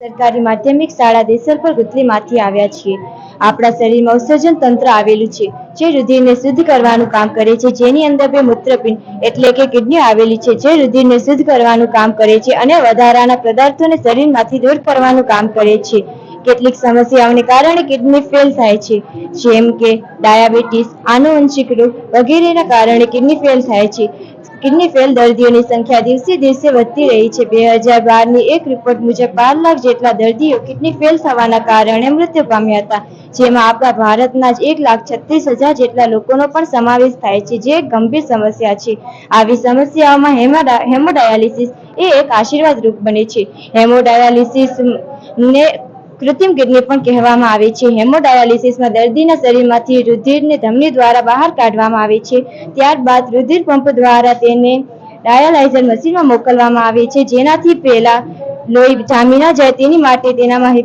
સરકારી માધ્યમિક શાળા દેસલપર ગુથલીમાંથી આવ્યા છીએ. આપણા શરીરમાં ઉત્સર્જન તંત્ર આવેલું છે જે રુધિરને શુદ્ધ કરવાનું કામ કરે છે, જેની અંદર બે મૂત્રપિંડ એટલે કે કિડની આવેલી છે જે રુધિરને શુદ્ધ કરવાનું કામ કરે છે અને વધારાના પદાર્થોને શરીરમાંથી દૂર કરવાનું કામ કરે છે. કેટલીક સમસ્યાઓને કારણે કિડની ફેલ થાય છે, જેમ કે ડાયાબિટીસ, આનુવંશિક રોગ વગેરેના કારણે કિડની ફેલ થાય છે. કિડની ફેલ દર્દીઓની સંખ્યા દિવસે દિવસે વધતી રહી છે. 2012ની એક રિપોર્ટ મુજબ 12 લાખ જેટલા દર્દીઓ કિડની ફેલ થવાના કારણે મૃત્યુ પામ્યા હતા, જેમાં આપણા ભારતના જ 1,36,000 જેટલા લોકોનો પણ સમાવેશ થાય છે, જે એક ગંભીર સમસ્યા છે. આવી સમસ્યાઓમાં હેમોડાયાલિસિસ એ એક આશીર્વાદ રૂપ બને છે. હેમોડાયાલિસિસ ને કૃત્રિમ કિડની પણ કહેવામાં આવે છે. હેમોડાયાલિસિસમાં દર્દીના શરીરમાંથી રુધિરને ધમની દ્વારા બહાર કાઢવામાં આવે છે. ત્યારબાદ રુધિર પંપ દ્વારા તેને ડાયાલાઇઝર મશીનમાં મોકલવામાં આવે છે, જેનાથી પહેલા લોહી જામી ન જાય તેની માટે તેનામાં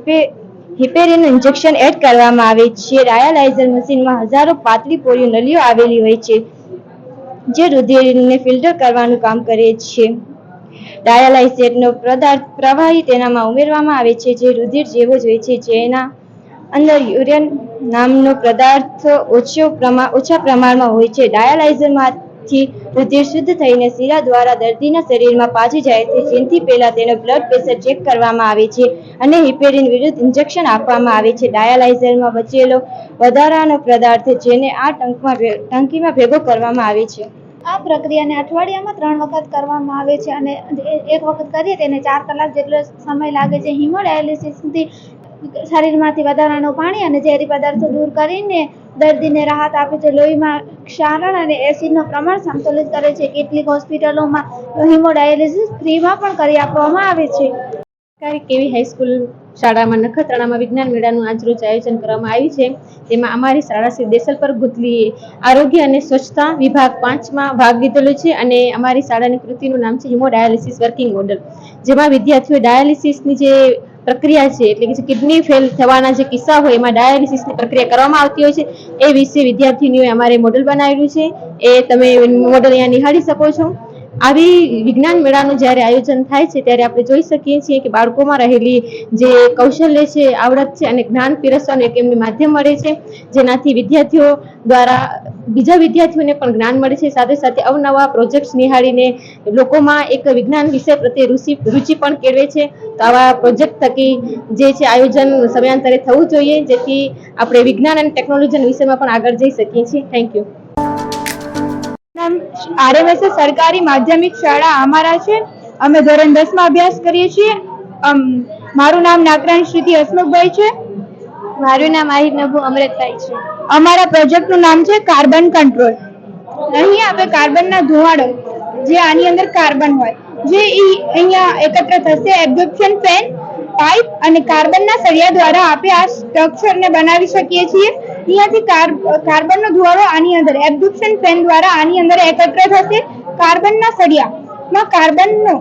હિપેરીનનું ઇન્જેક્શન એડ કરવામાં આવે છે. ડાયાલાઇઝર મશીનમાં હજારો પાતળી પોળી નળીઓ આવેલી હોય છે, જે રુધિરને ફિલ્ટર કરવાનું કામ કરે છે. ડાયાલાઇઝરનો પ્રવાહી તેનામાં ઉમેરવામાં આવે છે, જે રુધિર જેવો જ હોય છે, જેના અંદર યુરિન નામનો પદાર્થ ઓછા પ્રમાણમાં હોય છે. ડાયાલાઇઝરમાંથી રુધિર શુદ્ધ થઈને શિરા દ્વારા દર્દીના શરીરમાં પાછી જાય છે, જેથી પહેલા તેનો બ્લડ પ્રેશર ચેક કરવામાં આવે છે અને હિપેરીન વિરુદ્ધ ઇન્જેક્શન આપવામાં આવે છે. ડાયાલાઇઝરમાં બચેલો વધારાનો પદાર્થ જેને આ ટંકીમાં ભેગો કરવામાં આવે છે. આ પ્રક્રિયાને અઠવાડિયામાં 3 વખત કરવામાં આવે છે અને એક વખત કરીએ તેને 4 કલાક જેટલો સમય લાગે છે. હિમોડાયાલિસિસથી શરીરમાંથી વધારાનું પાણી અને ઝેરી પદાર્થો દૂર કરીને દર્દીને રાહત આપે છે. લોહીમાં ક્ષારણ અને એસિડનું પ્રમાણ સંતુલિત કરે છે. કેટલીક હોસ્પિટલોમાં હિમોડાયાલિસિસ ફ્રીમાં પણ કરી આપવામાં આવે છે. સરકારી કેવી હાઈસ્કૂલ શાળામાં નખત્રાણામાં વિજ્ઞાન મેળાનું આજરોજ આયોજન કરવામાં આવ્યું છે. તેમાં અમારી શાળા શ્રી દેસલપર ગુથલીએ આરોગ્ય અને સ્વચ્છતા વિભાગ 5માં ભાગ લીધેલો છે અને અમારી શાળાની કૃતિનું નામ છે હિમોડાયાલિસિસ વર્કિંગ મોડલ, જેમાં વિદ્યાર્થીઓ ડાયાલિસિસની જે પ્રક્રિયા છે એટલે કે કિડની ફેલ થવાના જે કિસ્સા હોય એમાં ડાયાલિસિસની પ્રક્રિયા કરવામાં આવતી હોય છે એ વિશે વિદ્યાર્થીનીઓએ અમારે મોડલ બનાવેલું છે. એ તમે મોડલ અહીંયા નિહાળી શકો છો. આવી વિજ્ઞાન મેળાનું જ્યારે આયોજન થાય છે ત્યારે આપણે જોઈ શકીએ છીએ કે બાળકોમાં રહેલી જે કૌશલ્ય છે, આવડત છે અને જ્ઞાન પીરસવાનું એક એમનું માધ્યમ મળે છે, જેનાથી વિદ્યાર્થીઓ દ્વારા બીજા વિદ્યાર્થીઓને પણ જ્ઞાન મળે છે. સાથે સાથે અવનવા પ્રોજેક્ટ્સ નિહાળીને લોકોમાં એક વિજ્ઞાન વિષય પ્રત્યે રુચિ પણ કેળવે છે. તો આવા પ્રોજેક્ટ થકી જે છે આયોજન સમયાંતરે થવું જોઈએ, જેથી આપણે વિજ્ઞાન અને ટેકનોલોજીના વિષયમાં પણ આગળ જઈ શકીએ છીએ. Thank you. RMS સરકારી માધ્યમિક શાળા અમારા છે. અમે ધોરણ 10 માં અભ્યાસ કરીએ છીએ. મારું નામ નાકરાણી શ્રુતિ હસમુખભાઈ છે. મારું નામ આહિર નભુ અમૃતભાઈ છે. અમારા પ્રોજેક્ટનું નામ છે કાર્બન કંટ્રોલ. અહીં આપણે કાર્બનના ધુમાડો જે આની અંદર કાર્બન હોય જે અહીંયા એકત્ર થશે એબ્ઝોર્પ્શન ફેન, પાઇપ અને કાર્બનના સળિયા દ્વારા આપણે આ સ્ટ્રક્ચરને બનાવી શકીએ છીએ. અહીંયાથી કાર્બનનો ધુવાળો આની અંદર એબ્ઝોર્પ્શન ફેન દ્વારા આની અંદર એકત્ર થશે. કાર્બનના સળિયામાં કાર્બનનો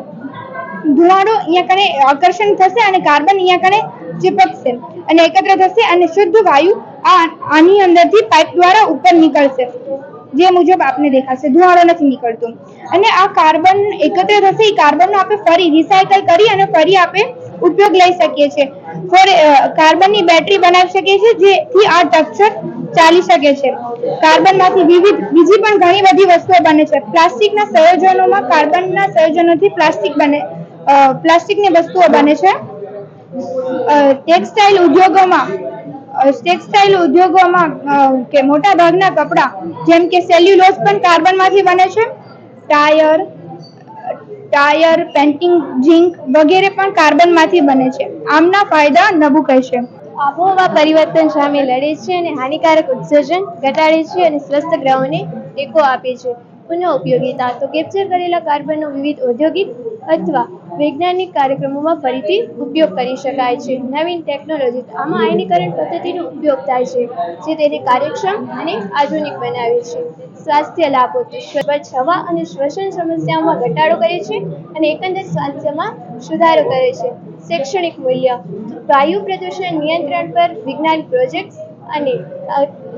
ધુવાળો અહીંયા કને આકર્ષણ થશે અને કાર્બન અહીંયા કને ચીપકશે અને એકત્ર થશે અને શુદ્ધ વાયુ આની અંદરથી પાઇપ દ્વારા ઉપર નીકળશે, જે મુજબ આપને દેખાશે. ધુવાળો નથી નીકળતો અને આ કાર્બન એકત્ર થશે. એ કાર્બનનો આપણે ફરી રિસાયકલ કરી અને ફરી આપણે ઉપયોગ લઈ શકીએ છીએ. કાર્બનની બેટરી બનાવી શકીએ છીએ, જેથી આ સ્ટ્રક્ચર ચાલી શકે છે. કાર્બનમાંથી વિવિધ બીજી પણ ઘણી બધી વસ્તુઓ બને છે. પ્લાસ્ટિકના સંયોજનોમાં કાર્બનના સંયોજનોથી પ્લાસ્ટિકની વસ્તુઓ બને છે. ટેક્સટાઇલ ઉદ્યોગોમાં કે મોટા ભાગના કપડા જેમ કે સેલ્યુલોઝ પણ કાર્બનમાંથી બને છે. ટાયર, પેન્ટિંગ, ઝીંક વગેરે પણ કાર્બનમાંથી બને છે. આમના ફાયદા નબુ કહેશે. આબોહવા પરિવર્તન સામે લડે છે અને હાનિકારક ઉત્સર્જન ઘટાડે છે અને સ્વસ્થ ગ્રહોને ટેકો આપે છે. પુનઃ ઉપયોગિતા તો કેપ્ચર કરેલા કાર્બનનો વિવિધ ઔદ્યોગિક અથવા વૈજ્ઞાનિક કાર્યક્રમોમાં ફરીથી ઉપયોગ કરી શકાય છે. નવીન ટેકનોલોજી આમાં આયનીકરણ પદ્ધતિનો ઉપયોગ થાય છે જે તેને કાર્યક્ષમ અને આધુનિક બનાવે છે. સ્વાસ્થ્ય લાભો તો સ્વચ્છ હવા અને શ્વસન સમસ્યાઓમાં ઘટાડો કરે છે અને એકંદર સ્વાસ્થ્યમાં સુધારો કરે છે. શૈક્ષણિક મૂલ્ય વાયુ પ્રદૂષણ નિયંત્રણ પર વૈજ્ઞાનિક પ્રોજેક્ટ્સ અને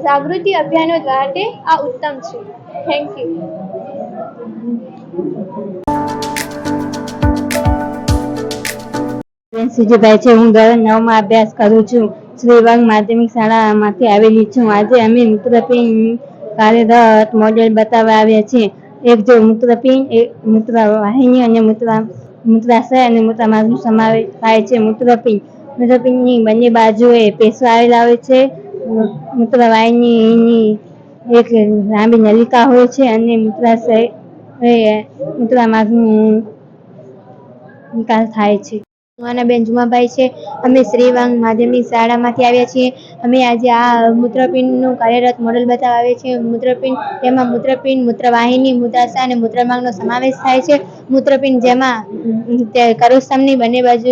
જાગૃતિ અભિયાનો માટે આ ઉત્તમ છે. Thank you. સિદ્ધભાઈ છે. હું ધોરણ 9 માં અભ્યાસ કરું છું. શ્રી વાંગ માધ્યમિક શાળામાંથી આવેલી છું. આજે અમે મૂત્રપિંડ કાર્યરત મોડેલ બતાવવા આવ્યા છીએ. એક જો મૂત્રપિંડ, એક મૂત્રવાહિની અને મૂત્રાશય અને મૂત્રમાર્ગનો સમાવેશ થાય છે. મૂત્રપિંડની બંને બાજુએ પેશવા આવેલા હોય છે. મૂત્રવાહિનીની એક લાંબી નલિકા હોય છે અને મૂત્રાશય મૂત્રમાર્ગનો નિકાલ થાય છે. બેન જુમાભાઈ છે. અમે શ્રીવાંગ માધ્યમિક શાળામાંથી આવ્યા છીએ. અમે આજે આ મૂત્રપિંડનું કાર્યરત મોડેલ બતાવવા આવ્યા છીએ. તેમાં મૂત્રપિંડ, મૂત્રવાહિની, મૂત્રાશય અને મૂત્રમાર્ગનો સમાવેશ થાય છે. મૂત્રપિંડ જેમાં કરોસ્તંભની બંને બાજુ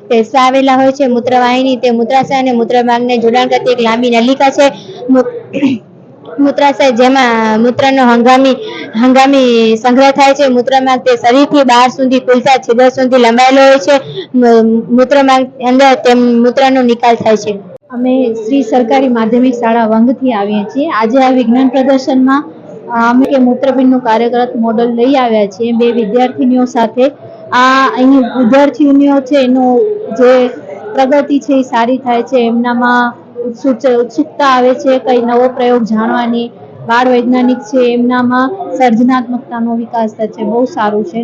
પેશવા આવેલા હોય છે. મૂત્રવાહિની તે મૂત્રાશય અને મૂત્રમાર્ગને જોડાણ કરતી એક લાંબી નલિકા છે. મૂત્રાશય જેમાં મૂત્રનો હંગામી સંગ્રહ થાય છે. મૂત્રમાર્ગ તે શરીરથી બહાર સુધી ખુલતા છિદ્ર સુધી લંબાયેલો હોય છે. મૂત્રમાર્ગ અંદર તેમ મૂત્રનો નિકાલ થાય છે. અમે શ્રી સરકારી માધ્યમિક શાળા વંગથી આવીએ છીએ. આજે આ વિજ્ઞાન પ્રદર્શનમાં અમે મૂત્રપિંડનું કાર્યરત મોડલ લઈ આવ્યા છીએ 2 વિદ્યાર્થીનીઓ સાથે. અહીં વિદ્યાર્થીનીઓ છે એનું જે પ્રગતિ છે એ સારી થાય છે. એમનામાં ઉત્સુકતા આવે છે કઈ નવો પ્રયોગ જાણવાની. બાળ વૈજ્ઞાનિક છે એમનામાં સર્જનાત્મકતાનો વિકાસ થાય છે. બહુ સારું છે.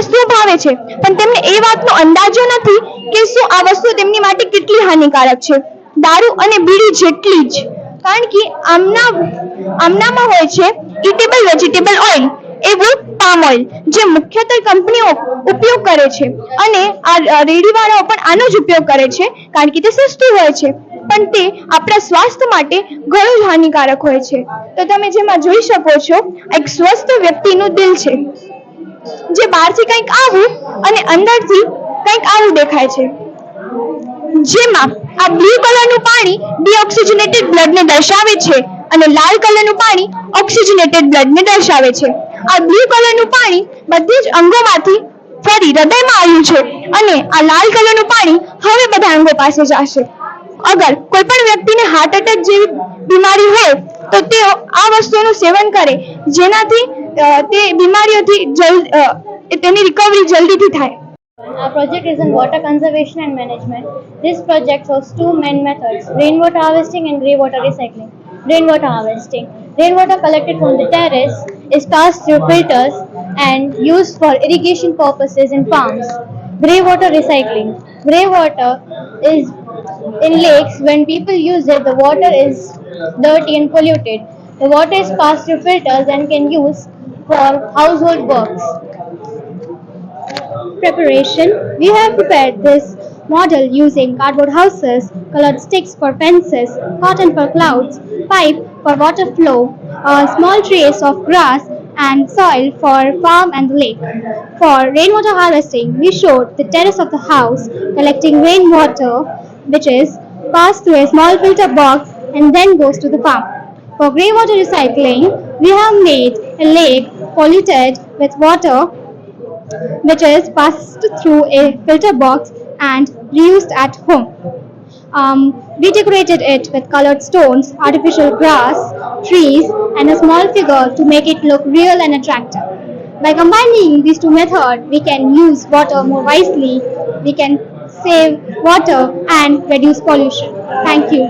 વસ્તુઓ ભાવે છે પણ તેમને એ વાતનો અંદાજો નથી કે શું આ વસ્તુ તેમની માટે કેટલી હાનિકારક છે. દારૂ અને બીડી જેટલી જ. કારણ કે આમનામાં હોય છે ઇટેબલ વેજીટેબલ ઓઇલ એવું પામ ઓઇલ જે મુખ્યત્વે કંપનીઓ ઉપયોગ કરે છે અને આ રેડીવાળાઓ પણ આનો જ ઉપયોગ કરે છે કારણ કે તે સસ્તું હોય છે પણ તે આપણા સ્વાસ્થ્ય માટે ઘણું જ હાનિકારક હોય છે. તો તમે જેમાં જોઈ શકો છો એક સ્વસ્થ વ્યક્તિનું દિલ છે જે બહારથી કંઈક આવું અને અંદરથી કંઈક આવું દેખાય છે. જેમાં આ બ્લુ કલરનું પાણી ડીઓક્સિજનેટેડ બ્લડને દર્શાવે છે અને લાલ કલરનું પાણી ઓક્સિજનેટેડ બ્લડને દર્શાવે છે. આ બ્લુ કલરનું પાણી બધી જ અંગોમાંથી ફરી હૃદયમાં આવ્યું છે અને આ લાલ કલરનું પાણી હવે બધા અંગો પાસે જશે. અગર કોઈ પણ વ્યક્તિને હાર્ટ એટેક જેવી બીમારી હોય તો તેઓ આ વસ્તુનું સેવન કરે જેનાથી તે બીમારીઓથી તેની રિકવરી જલ્દીથી થાય. Our project is on water conservation and management. This project shows 2 main methods: rainwater harvesting and grey water recycling. Rainwater harvesting. Rainwater collected from the terrace is passed through filters and used for irrigation purposes in farms. Grey water recycling. Grey water is in lakes. When people use it, the water is dirty and polluted. The water is passed through filters and can use for household works. Preparation. We have prepared this model using cardboard houses, colored sticks for fences, cotton for clouds, pipe for water flow, small trays of grass and soil for farm and lake. For rainwater harvesting, we showed the terrace of the house collecting rainwater which is passed through a small filter box and then goes to the farm. For grey water recycling, we have made a lake polluted with water which is passed through a filter box and reused at home. We decorated it with colored stones, artificial grass, trees, and a small figure to make it look real and attractive. By combining these two methods, we can use water more wisely, we can save water and reduce pollution. Thank you.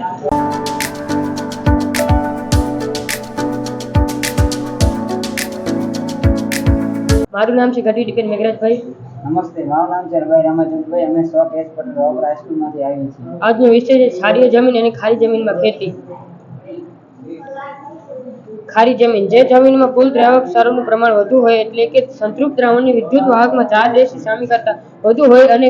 મારું નામ છે ગઢવી ટીપેન મેઘરાજભાઈ. નમસ્તે, મારું નામ છે રભાઈ રામાચંદ્રભાઈ. અમે શોખ S Patel રોપર હાઈસ્કૂલમાંથી આવીએ છીએ. આજનો વિષય છે ક્ષારીય જમીન અને ખારી જમીનમાં ખેતી. ખારી જમીન જે જમીનમાં કુલ દ્રાવક ક્ષારોનું પ્રમાણ વધુ હોય એટલે કે સંતૃપ્ત દ્રાવણની વિદ્યુત વાહકમાં 4 સામી કરતા વધુ હોય અને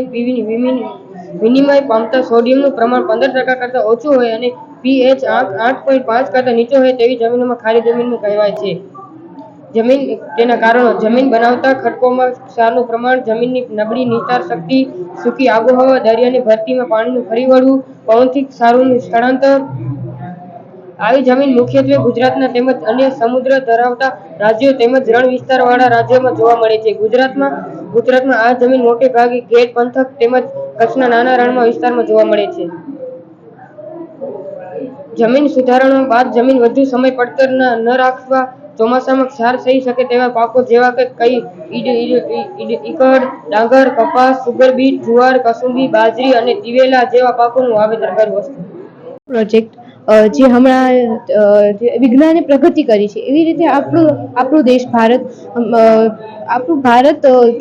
વિનિમય પામતા સોડિયમનું પ્રમાણ 15% કરતા ઓછું હોય અને pH 8.5 કરતા નીચો હોય તેવી જમીનોમાં ખારી જમીન કહેવાય છે. જમીન તેના કારણો: જમીન બનાવતા ખડકોમાં ક્ષારનું પ્રમાણ, જમીનની નબળી નિતાર શક્તિ, સૂકી આબોહવા, દરિયાની ભરતીમાં પાણીનું ફરી વળવું, પવનથી ક્ષારોનું સ્થળાંતર. આવી જમીન મુખ્યત્વે ગુજરાતના તેમજ અન્ય સમુદ્ર ધરાવતા રાજ્યો તેમજ રણ વિસ્તારવાળા રાજ્યોમાં જોવા મળે છે. ગુજરાતમાં આ જમીન મોટે ભાગે ગેટ પંથક તેમજ કચ્છના નાના રણમાં વિસ્તારમાં જોવા મળે છે. જમીન સુધારણા બાદ જમીન વધુ સમય પડતર ન રાખવા ચોમાસામાં ક્ષાર સહી શકે તેવા પાકો જેવા કે ઈકડ, ડાંગર, કપાસ, સુગર બીટ, જુવાર, કસુંબી, બાજરી અને દિવેલા જેવા પાકોનું વાવેતર કરવું. પ્રોજેક્ટ જે હમણાં વિજ્ઞાને પ્રગતિ કરી છે એવી રીતે આપણો દેશ ભારત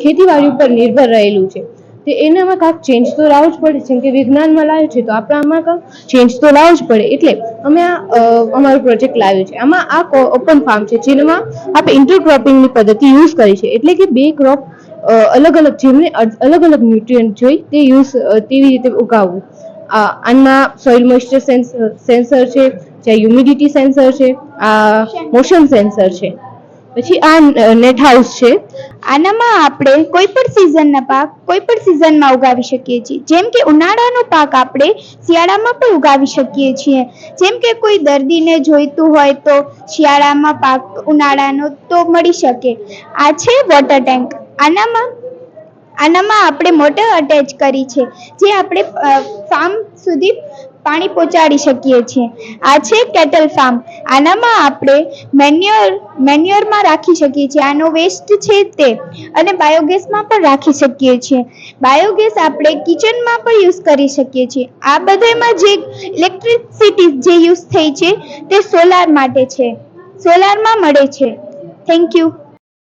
ખેતીવાડી ઉપર નિર્ભર રહેલું છે. તો એનામાં કાંઈક ચેન્જ તો લાવવો જ પડે. જેમ કે વિજ્ઞાનમાં લાવ્યું છે તો આપણે આમાં કાંઈક ચેન્જ તો લાવવો જ પડે. એટલે અમે અમારો પ્રોજેક્ટ લાવ્યો છે. આમાં આ ઓપન ફાર્મ છે જેમાં આપણે ઇન્ટરક્રોપિંગની પદ્ધતિ યુઝ કરી છે. એટલે કે 2 ક્રોપ અલગ અલગ જેમને અલગ અલગ ન્યુટ્રિયન્ટ જોઈ તે તેવી રીતે ઉગાવવું. આમાં સોઇલ મોઇસ્ચર સેન્સર છે, જ્યાં હ્યુમિડિટી સેન્સર છે, આ મોશન સેન્સર છે, પછી આ નેટ હાઉસ છે. આનામાં આપણે કોઈ પણ સિઝનના પાક કોઈ પણ સિઝનમાં ઉગાવી શકીએ છીએ. જેમ કે ઉનાળાનો પાક આપણે શિયાળામાં પણ ઉગાવી શકીએ છીએ. જેમ કે કોઈ દર્દીને જોઈતું હોય તો શિયાળામાં પાક ઉનાળાનો તો મળી શકે. આ છે વોટર ટેન્ક. આનામાં આપણે મોટર અટેચ કરી છે જે આપણે ફાર્મ સુધી પાણી પહોંચાડી શકીએ છીએ. આ છે કેટલ ફાર્મ. આનામાં આપણે મેન્યુઅરમાં રાખી શકીએ છીએ. આનો વેસ્ટ છે તે અને બાયોગેસમાં પણ રાખી શકીએ છીએ. બાયોગેસ આપણે કિચનમાં પણ યુઝ કરી શકીએ છીએ. આ બધામાં જે ઇલેક્ટ્રિસિટી જે યુઝ થઈ છે તે સોલાર માટે છે, સોલારમાં મળે છે. Thank you.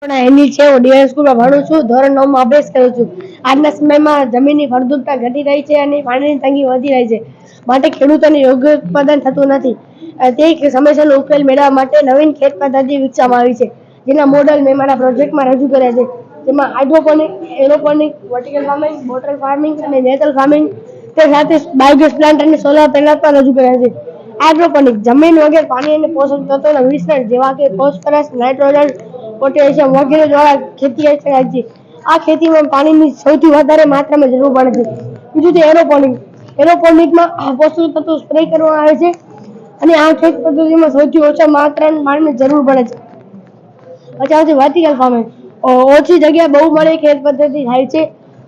એની છે હું ડીઆર સ્કૂલમાં ભણું છું, ધોરણ 9 માં અભ્યાસ કરું છું. આજના સમયમાં જમીનની ફળદ્રુપતા ઘટી રહી છે અને પાણીની તંગી વધી રહી છે, માટે ખેડૂતોને યોગ્ય ઉત્પાદન થતું નથી. તે સમસ્યાનો ઉકેલ મેળવવા માટે નવીન ખેત પદ્ધતિ વિકસાવવામાં આવી છે, જેના મોડલ મેં મારા પ્રોજેક્ટમાં રજૂ કર્યા છે. જેમાં hydroponic, aeroponic, vertical farming, bottle farming અને નેચરલ ફાર્મિંગ તે સાથે બાયોગેસ પ્લાન્ટ અને સોલાર પેનલ પણ રજૂ કર્યા છે. હાઇડ્રોપોનિક જમીન વગર પાણી અને પોષક તત્વોના વિસ્તરણ જેવા કે ફોસ્ફરસ, નાઇટ્રોજન, પોટેશિયમ વગેરે દ્વારા ખેતી કરી શકાય છે. આ ખેતીમાં પાણીની સૌથી વધારે માત્રામાં જરૂર પડે છે. બીજું છે એરોપોનિક. એરોપોનિકમાં પોષક તત્વો સ્પ્રે કરવામાં આવે છે અને આ ખેત પદ્ધતિમાં સૌથી ઓછા માત્રામાં પાણીની જરૂર પડે છે. પછી આવે છે વર્ટિકલ ફાર્મિંગ. ઓછી જગ્યા બહુ મળે ખેત પદ્ધતિ થાય છે,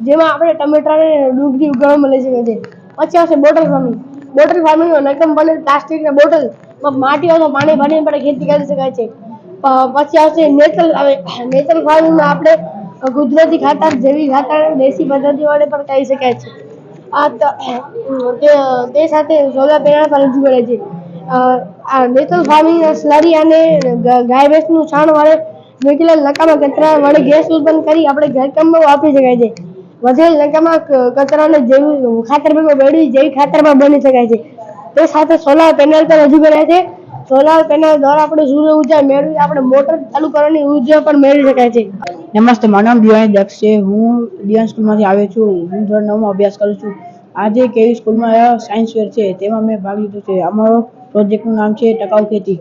જેમાં આપણે ટમેટા અને ડુંગળી ઉગાડવામાં લઈ શકીએ છીએ. પછી આવશે બોટલ ફાર્મિંગ. બોટલ ફાર્મિંગમાં નકમ બનેલ પ્લાસ્ટિકના બોટલમાં માટી અથવા પાણી ભરીને પણ ખેતી કરી શકાય છે. પછી આવશે નેચરલ ફાર્મિંગમાં આપણે કુદરતી ખાતર, જૈવિક ખાતર, દેશી પદ્ધતિ વડે પણ કરી શકાય છે. તે સાથે સોલાર પેનલ પણ રજૂ કરે છે. આ નેચરલ ફાર્મિંગ સ્લરી અને ગાય ભેંસનું છાણ વડે નીકળેલ નકામા કચરા વડે ગેસ ઉત્પન્ન કરી આપણે ઘરકામમાં વાપરી શકાય છે. વધેલ નકામા કચરાને જૈવિક ખાતર મેળવી જૈવિક ખાતરમાં બની શકાય છે. તે સાથે સોલાર પેનલ પણ રજૂ કર્યા છે. સોલાર પેનલ દ્વારા આપણે સૂર્ય ઉર્જા મેળવી આપણે મોટર ચાલુ કરવાની ઉર્જા પણ મેળવી શકાય છે. નમસ્તે, મારું નામ દિવાણી દક્ષ છે. હું દિયાન સ્કૂલમાંથી આવ્યો છું. હું ધોરણ 9 માં અભ્યાસ કરું છું. આજે કેવી સ્કૂલમાં સાયન્સ ફેર છે તેમાં મેં ભાગ લીધો છે. અમારો પ્રોજેક્ટનું નામ છે ટકાઉ ખેતી.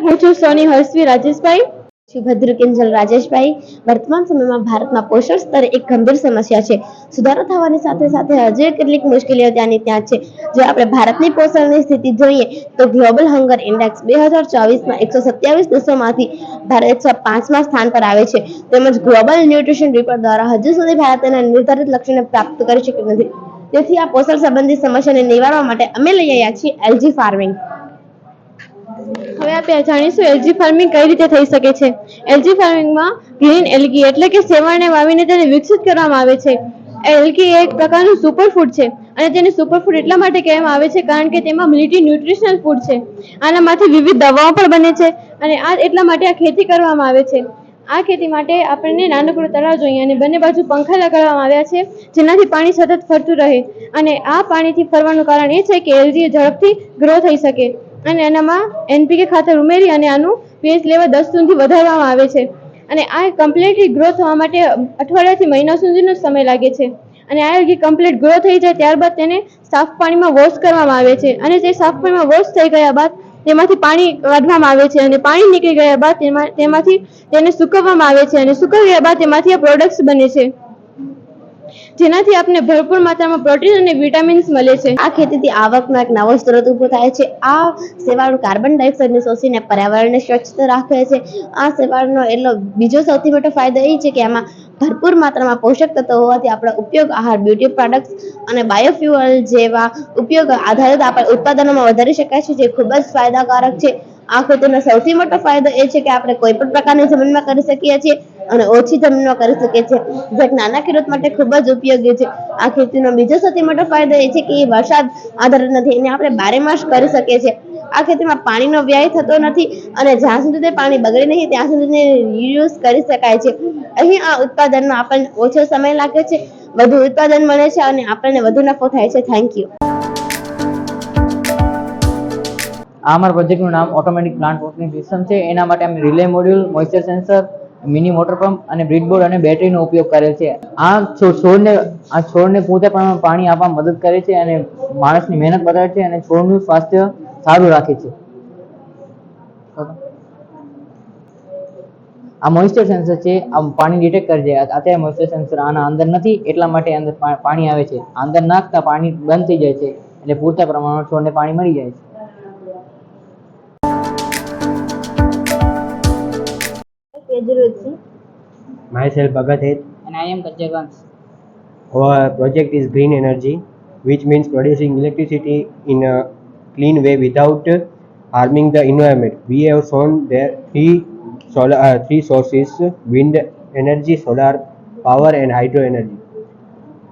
હું છું સોની હર્ષવી રાજેશભાઈ. શ્રી ભદ્ર કિંજલ રાજેશભાઈ, વર્તમાન સમયમાં ભારતમાં પોષણ સ્તર એક ગંભીર સમસ્યા છે. સુધારો થવાની સાથે સાથે હજુ કેટલીક મુશ્કેલીઓ ત્યાંની ત્યાં છે. જો આપણે ભારતની પોષણની સ્થિતિ જોઈએ તો ગ્લોબલ હંગર ઇન્ડેક્સ 2024માં 127 દેશોમાંથી ભારત 105મા સ્થાન પર આવે છે. તેમજ ગ્લોબલ ન્યુટ્રિશન રિપોર્ટ દ્વારા હજુ સુધી ભારત તેના નિર્ધારિત લક્ષ્યને પ્રાપ્ત કરી શક્યું નથી. તેથી આ પોષણ સંબંધિત સમસ્યાને નિવારવા માટે અમે લઈ આવ્યા છીએ એલજી ફાર્મિંગ. હવે આપણે જાણીશું એલજી ફાર્મિંગ કઈ રીતે થઈ શકે છે. એલજી ફાર્મિંગમાં ગ્રીન એલ્ગી એટલે કે સેવાળને વાવીને તેને વિકસિત કરવામાં આવે છે. એલ્ગી એક પ્રકારનું સુપરફૂડ છે અને તેને સુપરફૂડ એટલા માટે કહેવામાં આવે છે કારણ કે તેમાં મલ્ટી ન્યુટ્રિશનલ ફૂડ છે. આનામાંથી વિવિધ દવાઓ પણ બને છે અને આ એટલા માટે આ ખેતી કરવામાં આવે છે. આ ખેતી માટે આપણને નાનકડું તળાવ જોઈએ અને બંને બાજુ પંખા લગાડવામાં આવ્યા છે જેનાથી પાણી સતત ફરતું રહે. અને આ પાણીથી ફરવાનું કારણ એ છે કે એલજી ઝડપથી ગ્રો થઈ શકે અને એનામાં એનપીકે ખાતર ઉમેરી અને આનું પીએચ લેવલ 10 સુધી વધારવામાં આવે છે. અને આ કમ્પ્લીટલી ગ્રો થવા માટે અઠવાડિયાથી મહિના સુધીનો સમય લાગે છે. અને આ એલ્ગી કમ્પ્લીટ ગ્રો થઈ જાય ત્યારબાદ તેને સાફ પાણીમાં વોશ કરવામાં આવે છે અને તે સાફ પાણીમાં વોશ થઈ ગયા બાદ તેમાંથી પાણી કાઢવામાં આવે છે અને પાણી નીકળી ગયા બાદ તેમાંથી તેને સૂકવવામાં આવે છે અને સુકાઈ ગયા બાદ તેમાંથી આ પ્રોડક્ટ્સ બને છે જેનાથી આપને ભરપૂર માત્રામાં પ્રોટીન અને વિટામિન્સ મળે છે. આ ખેતીથી આવકનો એક નવો સ્ત્રોત ઉભો થાય છે. આ શેવાળ કાર્બન ડાયોક્સાઇડને શોષીને પર્યાવરણને સ્વચ્છ રાખે છે. આ શેવાળનો એટલો બીજો સૌથી મોટો ફાયદો એ છે કે આમાં ભરપૂર માત્રામાં પોષક તત્વો હોવાથી આપણો ઉપયોગ આહાર, બ્યુટી પ્રોડક્ટ્સ અને બાયોફ્યુઅલ જેવા ઉપયોગ આધારિત આપણે ઉત્પાદનોમાં વધારી શકાય છે, જે ખૂબ જ ફાયદાકારક છે. આ ખેતીનો સૌથી મોટો ફાયદો એ છે કે આપણે કોઈ પણ પ્રકારની જમીનમાં કરી શકીએ છીએ અને ઓછી જમીનમાં કરી શકીએ છીએ, જે એક નાના ખેડૂત માટે ખૂબ જ ઉપયોગી છે. આ ખેતીનો બીજો સૌથી મોટો ફાયદો એ છે કે એ વરસાદ આધારિત નથી, એને આપણે બારેમાસ કરી શકીએ છીએ. આ ખેતીમાં પાણીનો વ્યય થતો નથી અને જ્યાં સુધી તે પાણી બગડે નહીં ત્યાં સુધી તેને રીયુઝ કરી શકાય છે. અહીં આ ઉત્પાદનમાં આપણને ઓછો સમય લાગે છે, વધુ ઉત્પાદન મળે છે અને આપણને વધુ નફો થાય છે. Thank you. આ અમારા પ્રોજેક્ટનું નામ ઓટોમેટિક પ્લાન્ટ વોટરિંગ સિસ્ટમ છે. એના માટે અમે relay module, moisture sensor, mini motor pump અને બ્રીડબોર્ડ અને બેટરીનો ઉપયોગ કરેલ છે. આ છોડને પૂરતા પ્રમાણમાં પાણી આપવામાં મદદ કરે છે અને માણસની મહેનત બચાવે છે અને છોડનું સ્વાસ્થ્ય સારું રાખે છે. આ મોઇસ્ચર સેન્સર છે, આ પાણી ડિટેક્ટ કરે છે. અત્યારે મોઇસ્ચર સેન્સર આના અંદર નથી એટલા માટે અંદર પાણી આવે છે. અંદર નાખતા પાણી બંધ થઈ જાય છે એટલે પૂરતા પ્રમાણમાં છોડને પાણી મળી જાય છે. Myself Bhagat Hed. And I am Kajjagans. Our project is green energy, which means producing electricity in a clean way without harming the environment. We have shown there three sources: wind energy, solar power, and hydro energy.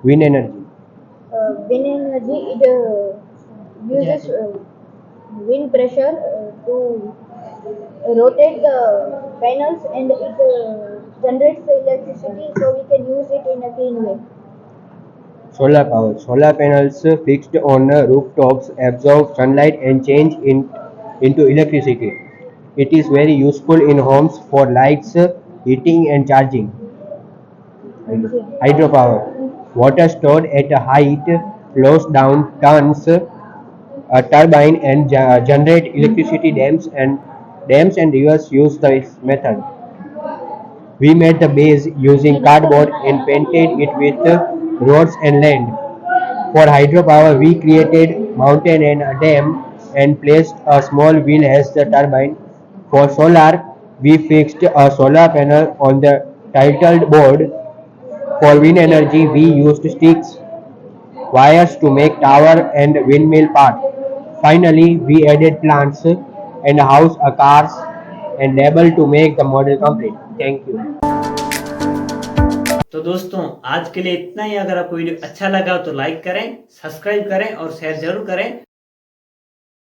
Wind energy. Wind energy, it uses wind pressure to rotate the panels and it generates the electricity, so we can use it in a clean way. Solar power. Solar panels fixed on rooftops absorb sunlight and change into electricity. It is very useful in homes for lights, heating and charging. Hydropower. Water stored at a height flows down, turns a turbine and generate electricity. Dams and rivers use this method. We made the base using cardboard and painted it with roads and land. For hydropower, we created mountain and a dam and placed a small wheel as the turbine. For solar, we fixed a solar panel on the titled board. For wind energy, we used sticks, wires to make tower and windmill part. Finally, we added plants and a house, a cars and label to make the model complete. Thank you. तो दोस्तों आज के लिए इतना ही. अगर आपको video अच्छा लगा तो लाइक करें, सब्सक्राइब करें और शेयर जरूर करें.